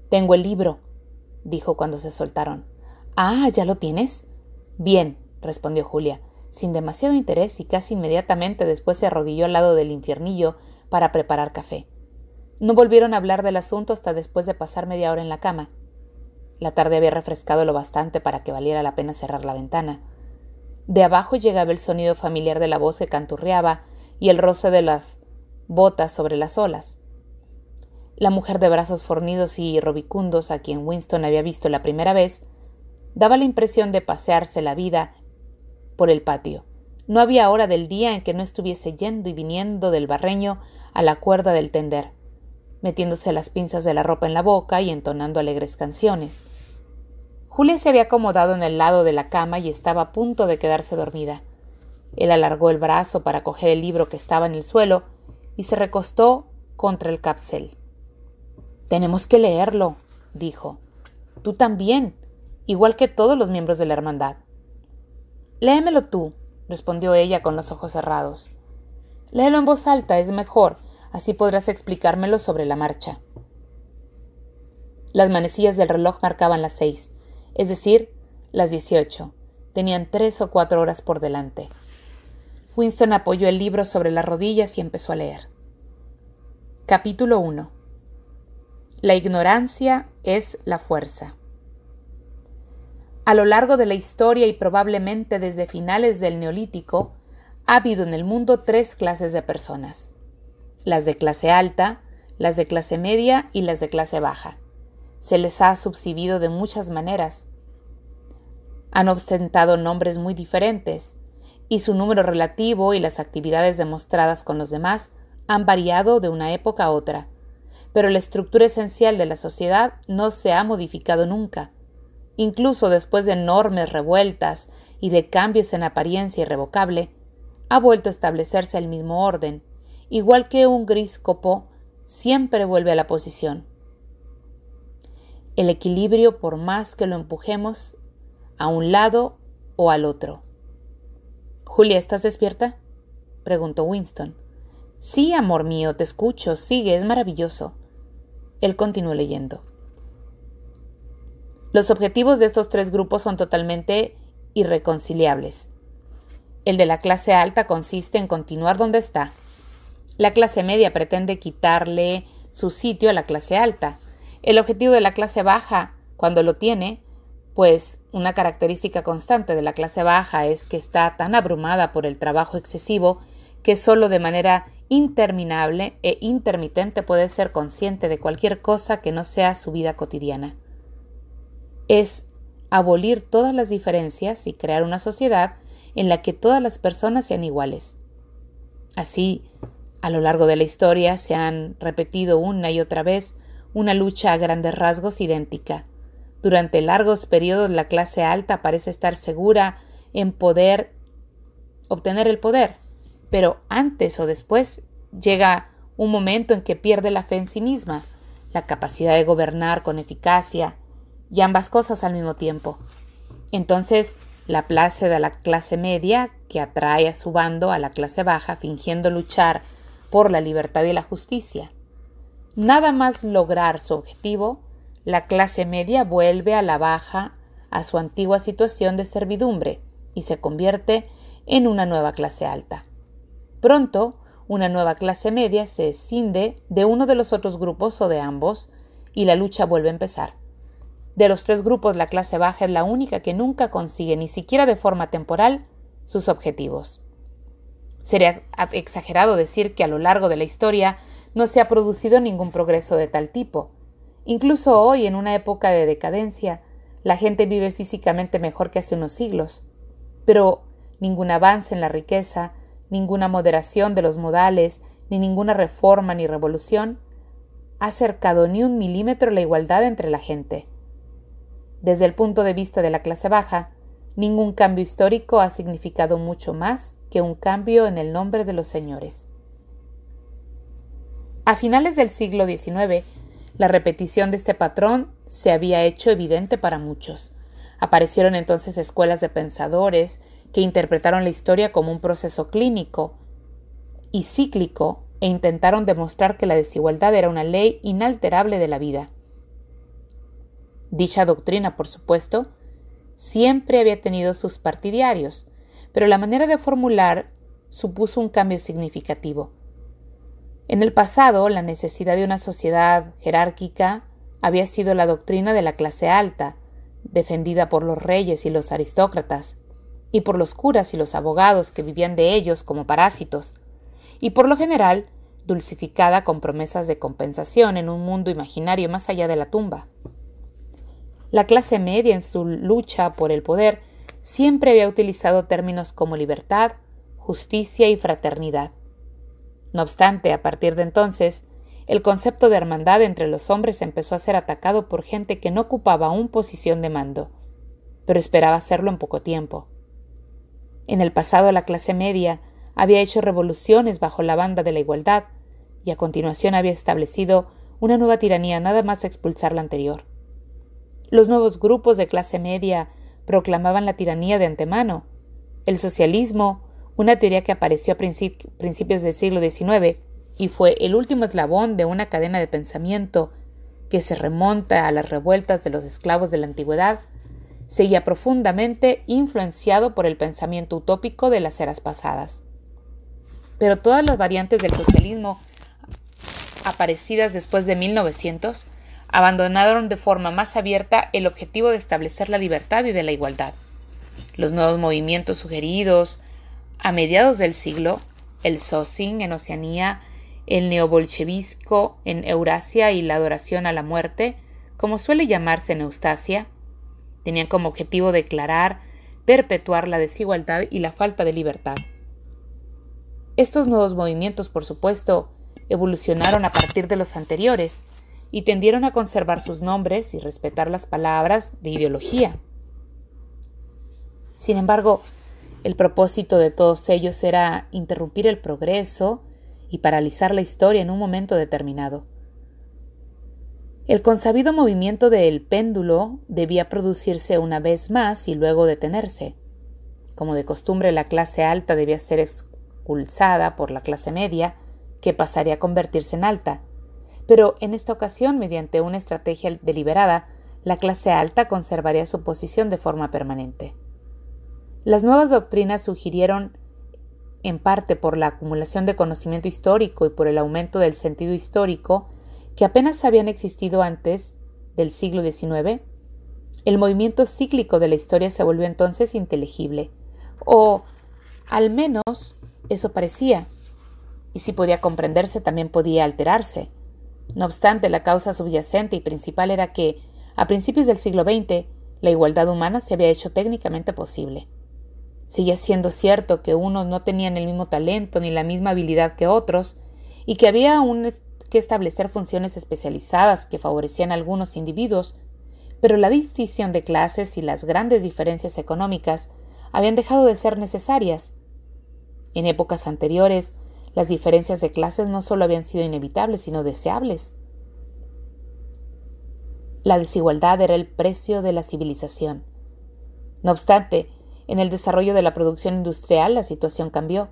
A: «Tengo el libro», dijo cuando se soltaron. «Ah, ¿ya lo tienes?» «Bien», respondió Julia, sin demasiado interés, y casi inmediatamente después se arrodilló al lado del infiernillo para preparar café. No volvieron a hablar del asunto hasta después de pasar media hora en la cama. La tarde había refrescado lo bastante para que valiera la pena cerrar la ventana. De abajo llegaba el sonido familiar de la voz que canturreaba y el roce de las botas sobre las olas. La mujer de brazos fornidos y robicundos, a quien Winston había visto la primera vez, daba la impresión de pasearse la vida por el patio. No había hora del día en que no estuviese yendo y viniendo del barreño a la cuerda del tender, metiéndose las pinzas de la ropa en la boca y entonando alegres canciones. Julia se había acomodado en el lado de la cama y estaba a punto de quedarse dormida. Él alargó el brazo para coger el libro que estaba en el suelo y se recostó contra el capsel. «Tenemos que leerlo», dijo. «Tú también, igual que todos los miembros de la hermandad». «Léemelo tú», respondió ella con los ojos cerrados. «Léelo en voz alta, es mejor, así podrás explicármelo sobre la marcha». Las manecillas del reloj marcaban las 6, es decir, las 18. Tenían 3 o 4 horas por delante. Winston apoyó el libro sobre las rodillas y empezó a leer. Capítulo 1. La ignorancia es la fuerza. A lo largo de la historia y probablemente desde finales del Neolítico, ha habido en el mundo 3 clases de personas: las de clase alta, las de clase media y las de clase baja. Se les ha subsidido de muchas maneras. Han ostentado nombres muy diferentes, y su número relativo y las actividades demostradas con los demás han variado de una época a otra, pero la estructura esencial de la sociedad no se ha modificado nunca. Incluso después de enormes revueltas y de cambios en apariencia irrevocable, ha vuelto a establecerse el mismo orden, igual que un gris copó siempre vuelve a la posición. El equilibrio, por más que lo empujemos a un lado o al otro. «Julia, ¿estás despierta?», preguntó Winston. «Sí, amor mío, te escucho. Sigue, es maravilloso». Él continuó leyendo. Los objetivos de estos 3 grupos son totalmente irreconciliables. El de la clase alta consiste en continuar donde está. La clase media pretende quitarle su sitio a la clase alta. El objetivo de la clase baja, cuando lo tiene, pues una característica constante de la clase baja es que está tan abrumada por el trabajo excesivo que solo de manera interminable e intermitente puede ser consciente de cualquier cosa que no sea su vida cotidiana. Es abolir todas las diferencias y crear una sociedad en la que todas las personas sean iguales. Así, a lo largo de la historia se han repetido una y otra vez una lucha a grandes rasgos idéntica. Durante largos periodos la clase alta parece estar segura en poder obtener el poder, pero antes o después llega un momento en que pierde la fe en sí misma, la capacidad de gobernar con eficacia, y ambas cosas al mismo tiempo. Entonces la place de la clase media, que atrae a su bando a la clase baja fingiendo luchar por la libertad y la justicia. Nada más lograr su objetivo, la clase media vuelve a la baja a su antigua situación de servidumbre y se convierte en una nueva clase alta. Pronto, una nueva clase media se escinde de uno de los otros grupos o de ambos y la lucha vuelve a empezar. De los 3 grupos, la clase baja es la única que nunca consigue, ni siquiera de forma temporal, sus objetivos. Sería exagerado decir que a lo largo de la historia no se ha producido ningún progreso de tal tipo. Incluso hoy, en una época de decadencia, la gente vive físicamente mejor que hace unos siglos, pero ningún avance en la riqueza, ninguna moderación de los modales, ni ninguna reforma ni revolución ha acercado ni un milímetro la igualdad entre la gente. Desde el punto de vista de la clase baja, ningún cambio histórico ha significado mucho más que un cambio en el nombre de los señores. A finales del siglo XIX, la repetición de este patrón se había hecho evidente para muchos. Aparecieron entonces escuelas de pensadores que interpretaron la historia como un proceso clínico y cíclico e intentaron demostrar que la desigualdad era una ley inalterable de la vida. Dicha doctrina, por supuesto, siempre había tenido sus partidarios, pero la manera de formular supuso un cambio significativo. En el pasado, la necesidad de una sociedad jerárquica había sido la doctrina de la clase alta, defendida por los reyes y los aristócratas, y por los curas y los abogados que vivían de ellos como parásitos, y por lo general dulcificada con promesas de compensación en un mundo imaginario más allá de la tumba. La clase media, en su lucha por el poder, siempre había utilizado términos como libertad, justicia y fraternidad. No obstante, a partir de entonces, el concepto de hermandad entre los hombres empezó a ser atacado por gente que no ocupaba aún posición de mando, pero esperaba hacerlo en poco tiempo. En el pasado, la clase media había hecho revoluciones bajo la banda de la igualdad y a continuación había establecido una nueva tiranía nada más expulsar la anterior. Los nuevos grupos de clase media proclamaban la tiranía de antemano. El socialismo, una teoría que apareció a principios del siglo XIX y fue el último eslabón de una cadena de pensamiento que se remonta a las revueltas de los esclavos de la antigüedad, seguía profundamente influenciado por el pensamiento utópico de las eras pasadas. Pero todas las variantes del socialismo aparecidas después de 1900 abandonaron de forma más abierta el objetivo de establecer la libertad y de la igualdad. Los nuevos movimientos sugeridos a mediados del siglo, el Socing en Oceanía, el neobolchevismo en Eurasia y la adoración a la muerte, como suele llamarse en Eustasia, tenían como objetivo declarar, perpetuar la desigualdad y la falta de libertad. Estos nuevos movimientos, por supuesto, evolucionaron a partir de los anteriores y tendieron a conservar sus nombres y respetar las palabras de ideología. Sin embargo, el propósito de todos ellos era interrumpir el progreso y paralizar la historia en un momento determinado. El consabido movimiento del péndulo debía producirse una vez más y luego detenerse. Como de costumbre, la clase alta debía ser expulsada por la clase media, que pasaría a convertirse en alta. Pero en esta ocasión, mediante una estrategia deliberada, la clase alta conservaría su posición de forma permanente. Las nuevas doctrinas sugirieron, en parte por la acumulación de conocimiento histórico y por el aumento del sentido histórico, que apenas habían existido antes del siglo XIX, el movimiento cíclico de la historia se volvió entonces inteligible, o al menos eso parecía, y si podía comprenderse también podía alterarse. No obstante, la causa subyacente y principal era que, a principios del siglo XX, la igualdad humana se había hecho técnicamente posible. Seguía siendo cierto que unos no tenían el mismo talento ni la misma habilidad que otros, y que había aún que establecer funciones especializadas que favorecían a algunos individuos, pero la distinción de clases y las grandes diferencias económicas habían dejado de ser necesarias. En épocas anteriores, las diferencias de clases no solo habían sido inevitables, sino deseables. La desigualdad era el precio de la civilización. No obstante, en el desarrollo de la producción industrial la situación cambió.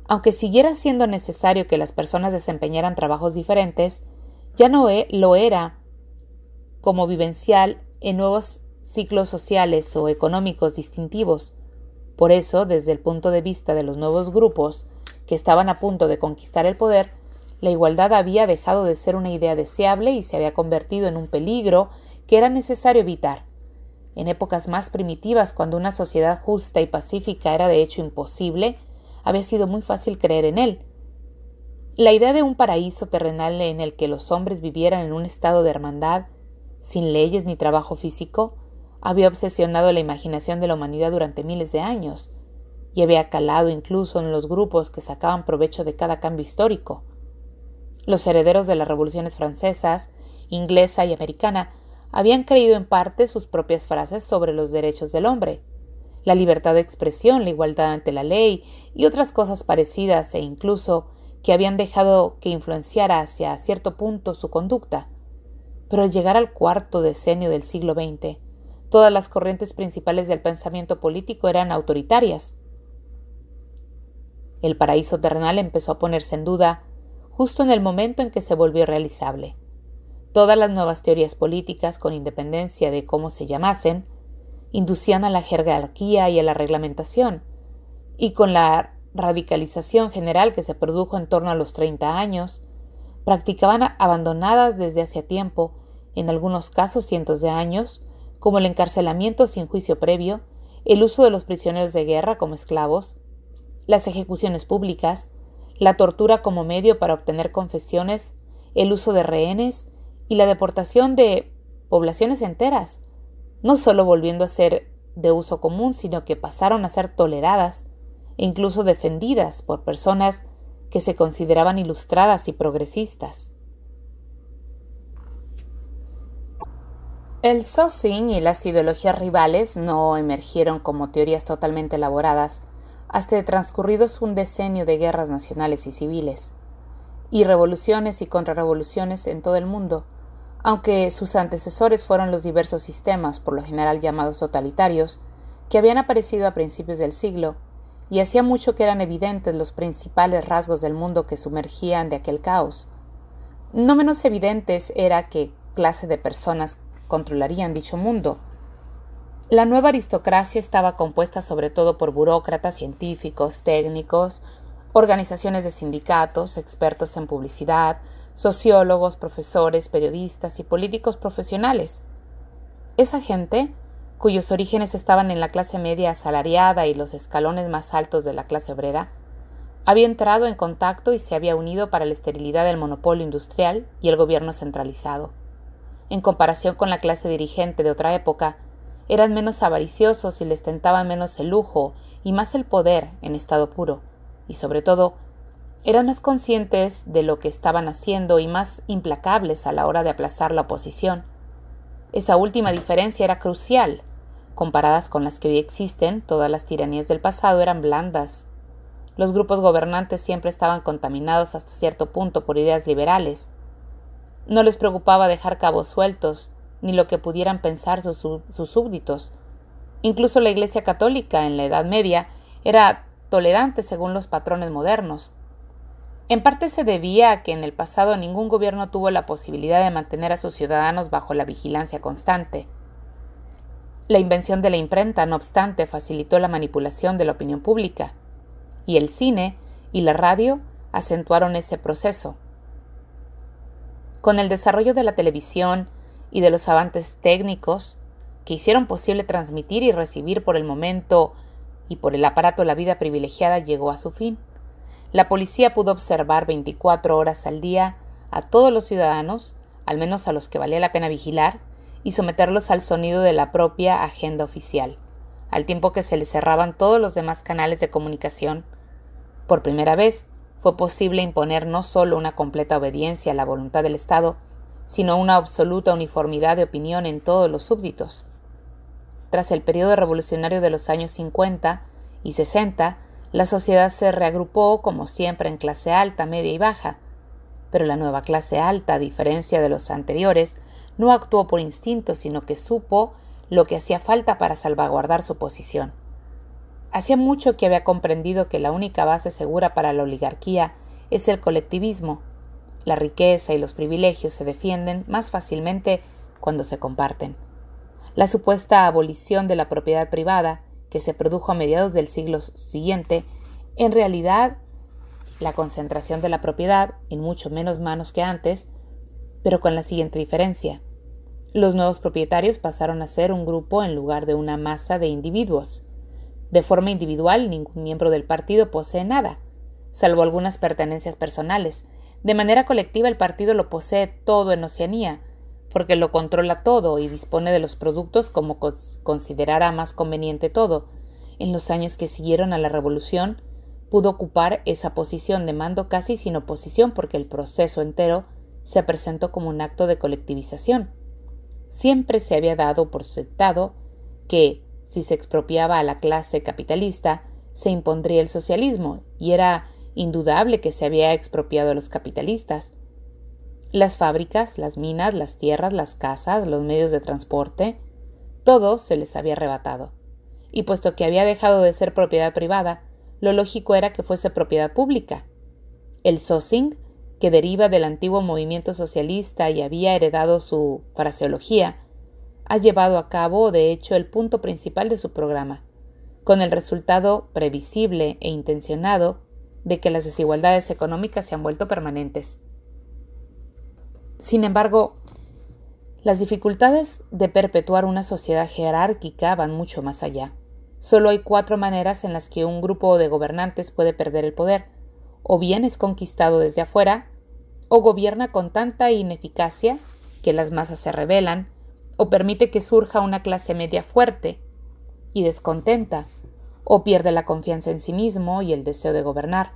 A: Aunque siguiera siendo necesario que las personas desempeñaran trabajos diferentes, ya no lo era como vivencial en nuevos ciclos sociales o económicos distintivos. Por eso, desde el punto de vista de los nuevos grupos que estaban a punto de conquistar el poder, la igualdad había dejado de ser una idea deseable y se había convertido en un peligro que era necesario evitar. En épocas más primitivas, cuando una sociedad justa y pacífica era de hecho imposible, había sido muy fácil creer en él. La idea de un paraíso terrenal en el que los hombres vivieran en un estado de hermandad, sin leyes ni trabajo físico, había obsesionado la imaginación de la humanidad durante miles de años y había calado incluso en los grupos que sacaban provecho de cada cambio histórico. Los herederos de las revoluciones francesas, inglesa y americana habían creído en parte sus propias frases sobre los derechos del hombre, la libertad de expresión, la igualdad ante la ley y otras cosas parecidas e incluso que habían dejado que influenciara hacia cierto punto su conducta. Pero al llegar al cuarto decenio del siglo XX, todas las corrientes principales del pensamiento político eran autoritarias. El paraíso terrenal empezó a ponerse en duda justo en el momento en que se volvió realizable. Todas las nuevas teorías políticas, con independencia de cómo se llamasen, inducían a la jerarquía y a la reglamentación, y con la radicalización general que se produjo en torno a los 30 años, practicaban abandonadas desde hacía tiempo, en algunos casos cientos de años, como el encarcelamiento sin juicio previo, el uso de los prisioneros de guerra como esclavos, las ejecuciones públicas, la tortura como medio para obtener confesiones, el uso de rehenes y la deportación de poblaciones enteras, no solo volviendo a ser de uso común, sino que pasaron a ser toleradas e incluso defendidas por personas que se consideraban ilustradas y progresistas. El Socing y las ideologías rivales no emergieron como teorías totalmente elaboradas hasta transcurridos un decenio de guerras nacionales y civiles, y revoluciones y contrarrevoluciones en todo el mundo, aunque sus antecesores fueron los diversos sistemas, por lo general llamados totalitarios, que habían aparecido a principios del siglo, y hacía mucho que eran evidentes los principales rasgos del mundo que sumergían de aquel caos. No menos evidentes era qué clase de personas controlarían dicho mundo. La nueva aristocracia estaba compuesta sobre todo por burócratas, científicos, técnicos, organizaciones de sindicatos, expertos en publicidad, sociólogos, profesores, periodistas y políticos profesionales. Esa gente, cuyos orígenes estaban en la clase media asalariada y los escalones más altos de la clase obrera, había entrado en contacto y se había unido para la esterilidad del monopolio industrial y el gobierno centralizado. En comparación con la clase dirigente de otra época, eran menos avariciosos y les tentaba menos el lujo y más el poder en estado puro, y sobre todo, eran más conscientes de lo que estaban haciendo y más implacables a la hora de aplazar la oposición. Esa última diferencia era crucial. Comparadas con las que hoy existen, todas las tiranías del pasado eran blandas. Los grupos gobernantes siempre estaban contaminados hasta cierto punto por ideas liberales. No les preocupaba dejar cabos sueltos, ni lo que pudieran pensar sus súbditos. Incluso la Iglesia Católica en la Edad Media era tolerante según los patrones modernos. En parte se debía a que en el pasado ningún gobierno tuvo la posibilidad de mantener a sus ciudadanos bajo la vigilancia constante. La invención de la imprenta, no obstante, facilitó la manipulación de la opinión pública, y el cine y la radio acentuaron ese proceso. Con el desarrollo de la televisión y de los avances técnicos que hicieron posible transmitir y recibir por el momento y por el aparato la vida privilegiada llegó a su fin. La policía pudo observar 24 horas al día a todos los ciudadanos, al menos a los que valía la pena vigilar, y someterlos al sonido de la propia agenda oficial, al tiempo que se les cerraban todos los demás canales de comunicación. Por primera vez fue posible imponer no solo una completa obediencia a la voluntad del Estado, sino una absoluta uniformidad de opinión en todos los súbditos. Tras el periodo revolucionario de los años 50 y 60, la sociedad se reagrupó, como siempre, en clase alta, media y baja, pero la nueva clase alta, a diferencia de los anteriores, no actuó por instinto, sino que supo lo que hacía falta para salvaguardar su posición. Hacía mucho que había comprendido que la única base segura para la oligarquía es el colectivismo. La riqueza y los privilegios se defienden más fácilmente cuando se comparten. La supuesta abolición de la propiedad privada, que se produjo a mediados del siglo siguiente, en realidad la concentración de la propiedad en mucho menos manos que antes, pero con la siguiente diferencia. Los nuevos propietarios pasaron a ser un grupo en lugar de una masa de individuos. De forma individual, ningún miembro del partido posee nada, salvo algunas pertenencias personales. De manera colectiva, el partido lo posee todo en Oceanía, porque lo controla todo y dispone de los productos como considerara más conveniente todo. En los años que siguieron a la revolución, pudo ocupar esa posición de mando casi sin oposición porque el proceso entero se presentó como un acto de colectivización. Siempre se había dado por sentado que, si se expropiaba a la clase capitalista, se impondría el socialismo, y era indudable que se había expropiado a los capitalistas. Las fábricas, las minas, las tierras, las casas, los medios de transporte, todo se les había arrebatado. Y puesto que había dejado de ser propiedad privada, lo lógico era que fuese propiedad pública. El Socing, que deriva del antiguo movimiento socialista y había heredado su fraseología, ha llevado a cabo, de hecho, el punto principal de su programa, con el resultado previsible e intencionado de que las desigualdades económicas se han vuelto permanentes. Sin embargo, las dificultades de perpetuar una sociedad jerárquica van mucho más allá. Solo hay 4 maneras en las que un grupo de gobernantes puede perder el poder. O bien es conquistado desde afuera, o gobierna con tanta ineficacia que las masas se rebelan, o permite que surja una clase media fuerte y descontenta, o pierde la confianza en sí mismo y el deseo de gobernar.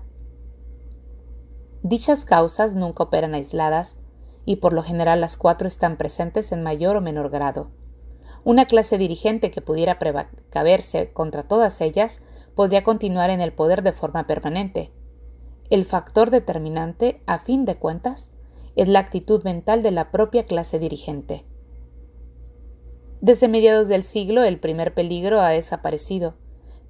A: Dichas causas nunca operan aisladas y por lo general las 4 están presentes en mayor o menor grado. Una clase dirigente que pudiera precaverse contra todas ellas podría continuar en el poder de forma permanente. El factor determinante, a fin de cuentas, es la actitud mental de la propia clase dirigente. Desde mediados del siglo, el primer peligro ha desaparecido.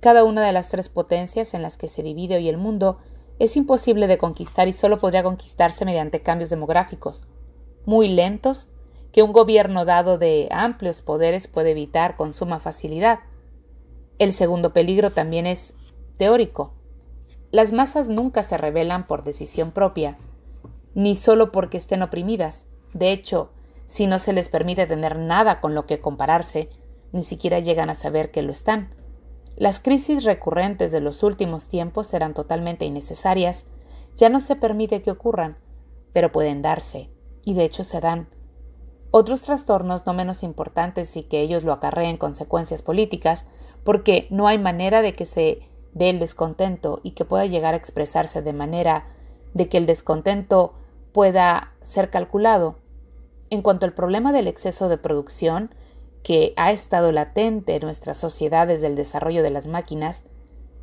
A: Cada una de las 3 potencias en las que se divide hoy el mundo es imposible de conquistar y solo podría conquistarse mediante cambios demográficos, muy lentos, que un gobierno dado de amplios poderes puede evitar con suma facilidad. El segundo peligro también es teórico. Las masas nunca se rebelan por decisión propia, ni solo porque estén oprimidas. De hecho, si no se les permite tener nada con lo que compararse, ni siquiera llegan a saber que lo están. Las crisis recurrentes de los últimos tiempos eran totalmente innecesarias, ya no se permite que ocurran, pero pueden darse, y de hecho se dan. Otros trastornos no menos importantes y que ellos lo acarreen consecuencias políticas, porque no hay manera de que se dé el descontento y que pueda llegar a expresarse de manera de que el descontento pueda ser calculado. En cuanto al problema del exceso de producción, que ha estado latente en nuestras sociedades desde el desarrollo de las máquinas,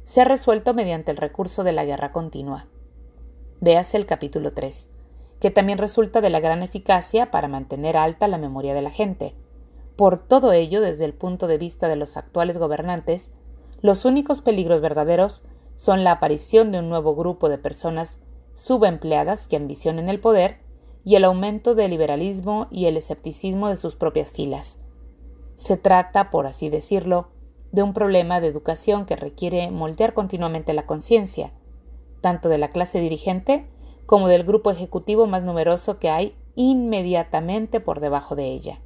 A: se ha resuelto mediante el recurso de la guerra continua. Véase el capítulo 3, que también resulta de la gran eficacia para mantener alta la memoria de la gente. Por todo ello, desde el punto de vista de los actuales gobernantes, los únicos peligros verdaderos son la aparición de un nuevo grupo de personas subempleadas que ambicionen el poder y el aumento del liberalismo y el escepticismo de sus propias filas. Se trata, por así decirlo, de un problema de educación que requiere moldear continuamente la conciencia, tanto de la clase dirigente como del grupo ejecutivo más numeroso que hay inmediatamente por debajo de ella.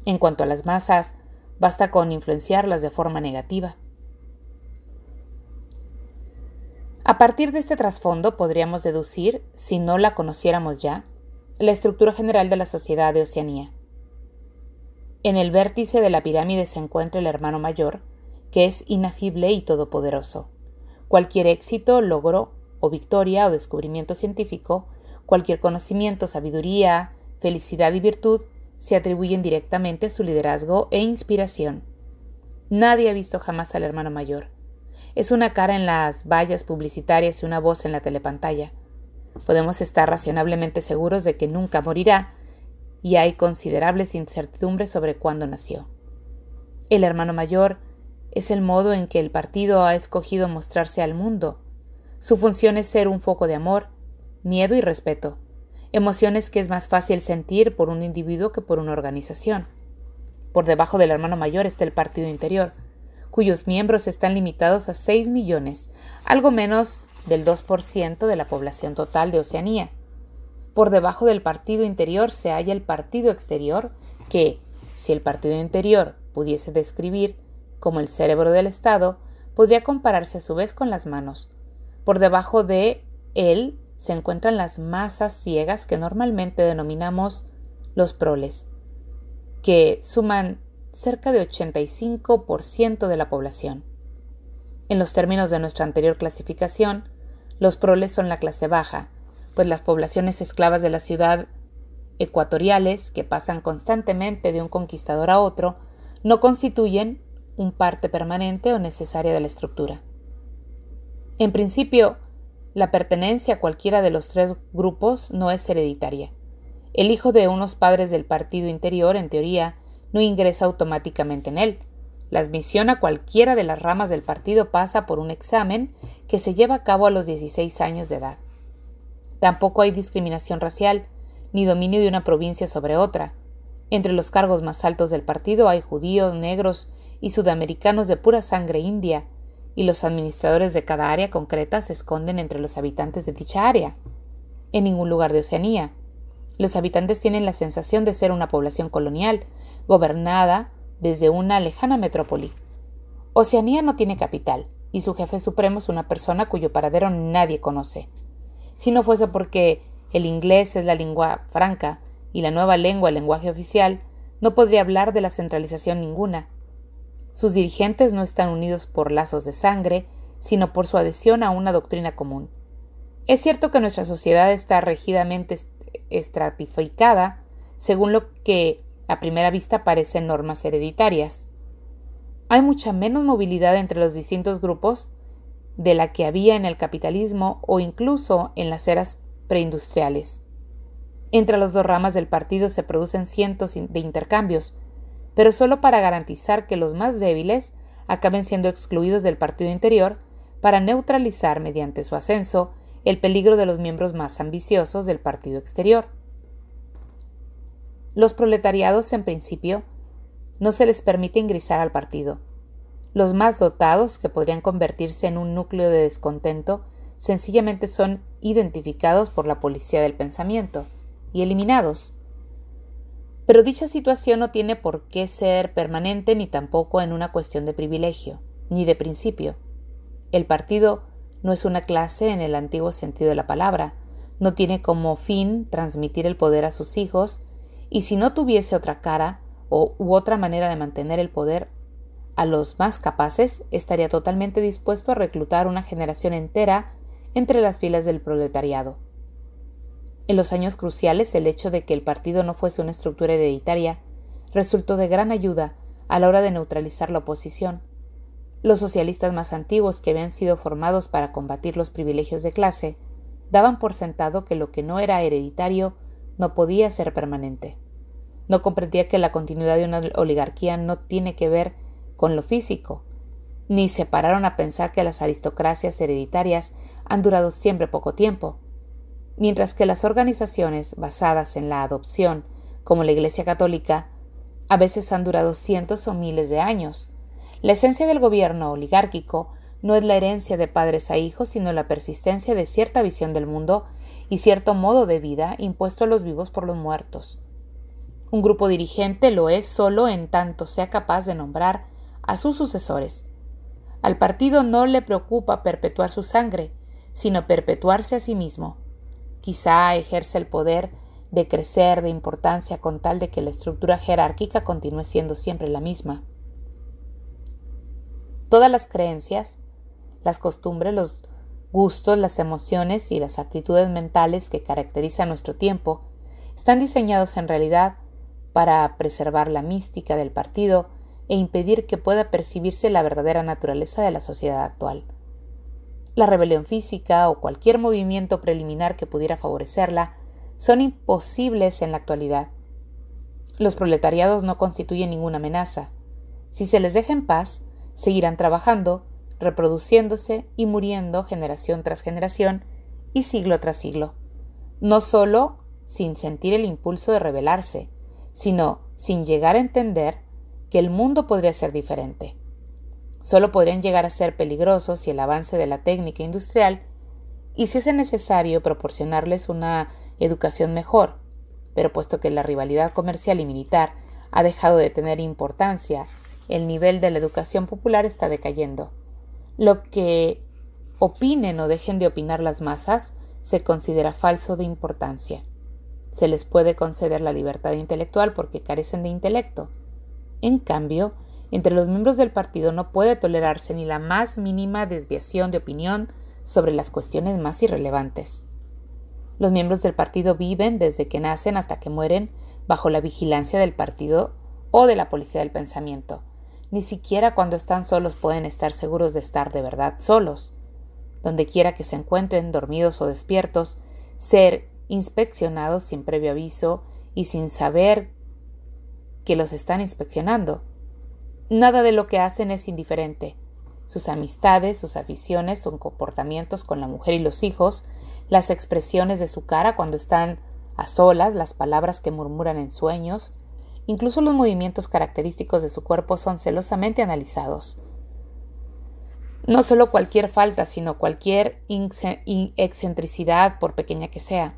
A: En cuanto a las masas, basta con influenciarlas de forma negativa. A partir de este trasfondo podríamos deducir, si no la conociéramos ya, la estructura general de la sociedad de Oceanía. En el vértice de la pirámide se encuentra el hermano mayor, que es inafible y todopoderoso. Cualquier éxito, logro o victoria o descubrimiento científico, cualquier conocimiento, sabiduría, felicidad y virtud se atribuyen directamente a su liderazgo e inspiración. Nadie ha visto jamás al hermano mayor. Es una cara en las vallas publicitarias y una voz en la telepantalla. Podemos estar razonablemente seguros de que nunca morirá y hay considerables incertidumbres sobre cuándo nació. El hermano mayor es el modo en que el partido ha escogido mostrarse al mundo. Su función es ser un foco de amor, miedo y respeto, emociones que es más fácil sentir por un individuo que por una organización. Por debajo del hermano mayor está el partido interior, cuyos miembros están limitados a 6 millones, algo menos del 2% de la población total de Oceanía. Por debajo del partido interior se halla el partido exterior, que, si el partido interior pudiese describir como el cerebro del Estado, podría compararse a su vez con las manos, Por debajo de él se encuentran las masas ciegas que normalmente denominamos los proles, que suman cerca de 85% de la población. En los términos de nuestra anterior clasificación, los proles son la clase baja, pues las poblaciones esclavas de la ciudad ecuatoriales, que pasan constantemente de un conquistador a otro, no constituyen un parte permanente o necesaria de la estructura. En principio, la pertenencia a cualquiera de los tres grupos no es hereditaria. El hijo de unos padres del partido interior, en teoría, no ingresa automáticamente en él. La admisión a cualquiera de las ramas del partido pasa por un examen que se lleva a cabo a los 16 años de edad. Tampoco hay discriminación racial, ni dominio de una provincia sobre otra. Entre los cargos más altos del partido hay judíos, negros y sudamericanos de pura sangre india, y los administradores de cada área concreta se esconden entre los habitantes de dicha área. En ningún lugar de Oceanía, los habitantes tienen la sensación de ser una población colonial, gobernada desde una lejana metrópoli. Oceanía no tiene capital, y su jefe supremo es una persona cuyo paradero nadie conoce. Si no fuese porque el inglés es la lengua franca y la nueva lengua el lenguaje oficial, no podría hablar de la centralización ninguna. Sus dirigentes no están unidos por lazos de sangre, sino por su adhesión a una doctrina común. Es cierto que nuestra sociedad está rígidamente estratificada según lo que a primera vista parecen normas hereditarias. Hay mucha menos movilidad entre los distintos grupos de la que había en el capitalismo o incluso en las eras preindustriales. Entre las dos ramas del partido se producen cientos de intercambios, pero solo para garantizar que los más débiles acaben siendo excluidos del partido interior para neutralizar mediante su ascenso el peligro de los miembros más ambiciosos del partido exterior. Los proletariados, en principio, no se les permite ingresar al partido. Los más dotados, que podrían convertirse en un núcleo de descontento, sencillamente son identificados por la policía del pensamiento y eliminados. Pero dicha situación no tiene por qué ser permanente ni tampoco en una cuestión de privilegio, ni de principio. El partido no es una clase en el antiguo sentido de la palabra, no tiene como fin transmitir el poder a sus hijos, y si no tuviese otra cara u otra manera de mantener el poder a los más capaces, estaría totalmente dispuesto a reclutar una generación entera entre las filas del proletariado. En los años cruciales, el hecho de que el partido no fuese una estructura hereditaria resultó de gran ayuda a la hora de neutralizar la oposición. Los socialistas más antiguos, que habían sido formados para combatir los privilegios de clase, daban por sentado que lo que no era hereditario no podía ser permanente. No comprendía que la continuidad de una oligarquía no tiene que ver con lo físico, ni se pararon a pensar que las aristocracias hereditarias han durado siempre poco tiempo, mientras que las organizaciones basadas en la adopción, como la Iglesia Católica, a veces han durado cientos o miles de años. La esencia del gobierno oligárquico no es la herencia de padres a hijos, sino la persistencia de cierta visión del mundo y cierto modo de vida impuesto a los vivos por los muertos. Un grupo dirigente lo es solo en tanto sea capaz de nombrar a sus sucesores. Al partido no le preocupa perpetuar su sangre, sino perpetuarse a sí mismo. Quizá ejerce el poder de crecer de importancia con tal de que la estructura jerárquica continúe siendo siempre la misma. Todas las creencias, las costumbres, los gustos, las emociones y las actitudes mentales que caracterizan nuestro tiempo están diseñados en realidad para preservar la mística del partido e impedir que pueda percibirse la verdadera naturaleza de la sociedad actual. La rebelión física o cualquier movimiento preliminar que pudiera favorecerla son imposibles en la actualidad. Los proletariados no constituyen ninguna amenaza. Si se les deja en paz, seguirán trabajando, reproduciéndose y muriendo generación tras generación y siglo tras siglo, no solo sin sentir el impulso de rebelarse, sino sin llegar a entender que el mundo podría ser diferente. Solo podrían llegar a ser peligrosos si el avance de la técnica industrial hiciese necesario proporcionarles una educación mejor, pero puesto que la rivalidad comercial y militar ha dejado de tener importancia, el nivel de la educación popular está decayendo, lo que opinen o dejen de opinar las masas se considera falso de importancia. Se les puede conceder la libertad intelectual porque carecen de intelecto. En cambio, entre los miembros del partido no puede tolerarse ni la más mínima desviación de opinión sobre las cuestiones más irrelevantes. Los miembros del partido viven desde que nacen hasta que mueren bajo la vigilancia del partido o de la policía del pensamiento. Ni siquiera cuando están solos pueden estar seguros de estar de verdad solos. Donde quiera que se encuentren, dormidos o despiertos, ser inspeccionados sin previo aviso y sin saber que los están inspeccionando. Nada de lo que hacen es indiferente. Sus amistades, sus aficiones, sus comportamientos con la mujer y los hijos, las expresiones de su cara cuando están a solas, las palabras que murmuran en sueños, incluso los movimientos característicos de su cuerpo son celosamente analizados. No solo cualquier falta, sino cualquier excentricidad, por pequeña que sea.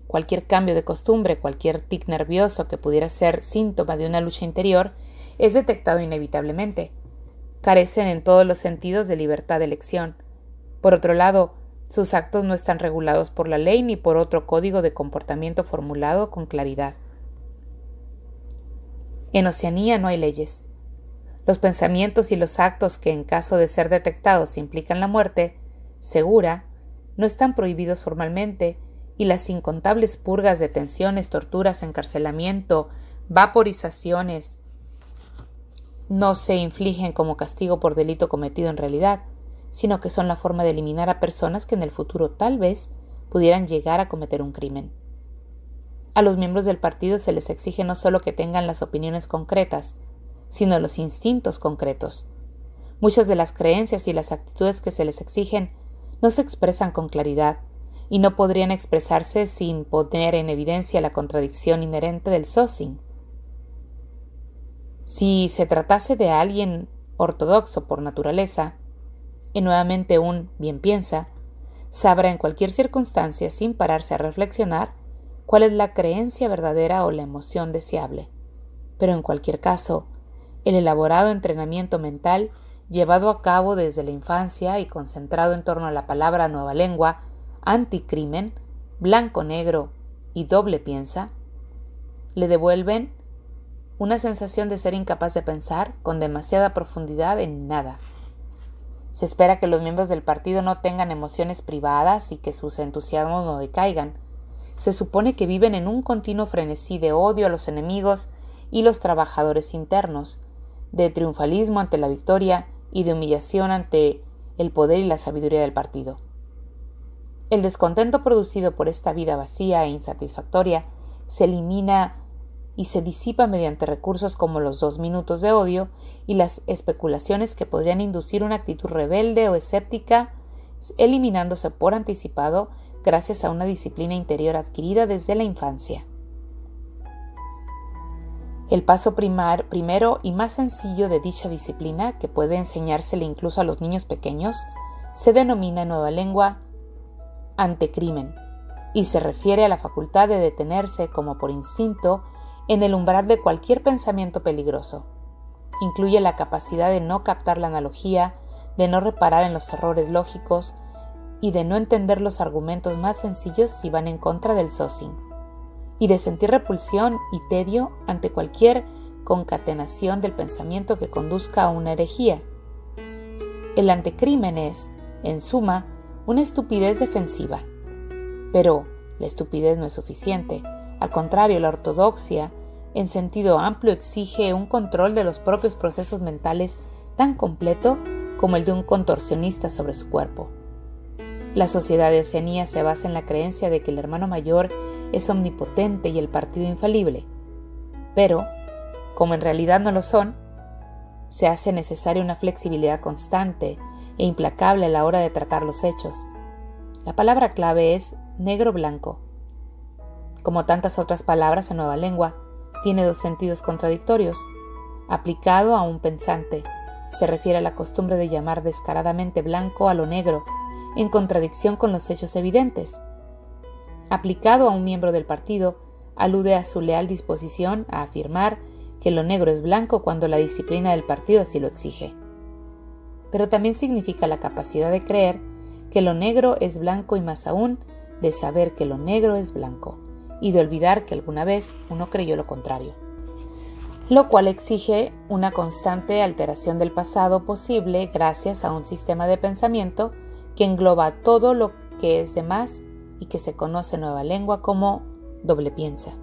A: Cualquier cambio de costumbre, cualquier tic nervioso que pudiera ser síntoma de una lucha interior, es detectado inevitablemente. Carecen en todos los sentidos de libertad de elección. Por otro lado, sus actos no están regulados por la ley ni por otro código de comportamiento formulado con claridad. En Oceanía no hay leyes. Los pensamientos y los actos que, en caso de ser detectados, implican la muerte segura, no están prohibidos formalmente, y las incontables purgas, detenciones, torturas, encarcelamiento, vaporizaciones no se infligen como castigo por delito cometido en realidad, sino que son la forma de eliminar a personas que en el futuro tal vez pudieran llegar a cometer un crimen. A los miembros del partido se les exige no solo que tengan las opiniones concretas, sino los instintos concretos. Muchas de las creencias y las actitudes que se les exigen no se expresan con claridad y no podrían expresarse sin poner en evidencia la contradicción inherente del Sozin. Si se tratase de alguien ortodoxo por naturaleza, y nuevamente un bien piensa, sabrá en cualquier circunstancia, sin pararse a reflexionar, cuál es la creencia verdadera o la emoción deseable. Pero en cualquier caso, el elaborado entrenamiento mental, llevado a cabo desde la infancia y concentrado en torno a la palabra nueva lengua, anticrimen, blanco-negro y doble piensa, le devuelven una sensación de ser incapaz de pensar con demasiada profundidad en nada. Se espera que los miembros del partido no tengan emociones privadas y que sus entusiasmos no decaigan. Se supone que viven en un continuo frenesí de odio a los enemigos y los trabajadores internos, de triunfalismo ante la victoria y de humillación ante el poder y la sabiduría del partido. El descontento producido por esta vida vacía e insatisfactoria se elimina y se disipa mediante recursos como los 2 minutos de odio y las especulaciones que podrían inducir una actitud rebelde o escéptica, eliminándose por anticipado gracias a una disciplina interior adquirida desde la infancia. El paso primero y más sencillo de dicha disciplina, que puede enseñársele incluso a los niños pequeños, se denomina en nueva lengua antecrimen y se refiere a la facultad de detenerse como por instinto en el umbral de cualquier pensamiento peligroso. Incluye la capacidad de no captar la analogía, de no reparar en los errores lógicos y de no entender los argumentos más sencillos si van en contra del Sozin, y de sentir repulsión y tedio ante cualquier concatenación del pensamiento que conduzca a una herejía. El antecrimen es, en suma, una estupidez defensiva. Pero la estupidez no es suficiente. Al contrario, la ortodoxia, en sentido amplio, exige un control de los propios procesos mentales tan completo como el de un contorsionista sobre su cuerpo. La sociedad de Oceanía se basa en la creencia de que el hermano mayor es omnipotente y el partido infalible. Pero, como en realidad no lo son, se hace necesaria una flexibilidad constante e implacable a la hora de tratar los hechos. La palabra clave es negro-blanco. Como tantas otras palabras en nueva lengua, tiene 2 sentidos contradictorios. Aplicado a un pensante, se refiere a la costumbre de llamar descaradamente blanco a lo negro, en contradicción con los hechos evidentes. Aplicado a un miembro del partido, alude a su leal disposición a afirmar que lo negro es blanco cuando la disciplina del partido así lo exige. Pero también significa la capacidad de creer que lo negro es blanco y más aún de saber que lo negro es blanco y de olvidar que alguna vez uno creyó lo contrario, lo cual exige una constante alteración del pasado posible gracias a un sistema de pensamiento que engloba todo lo que es demás y que se conoce en nueva lengua como doble piensa.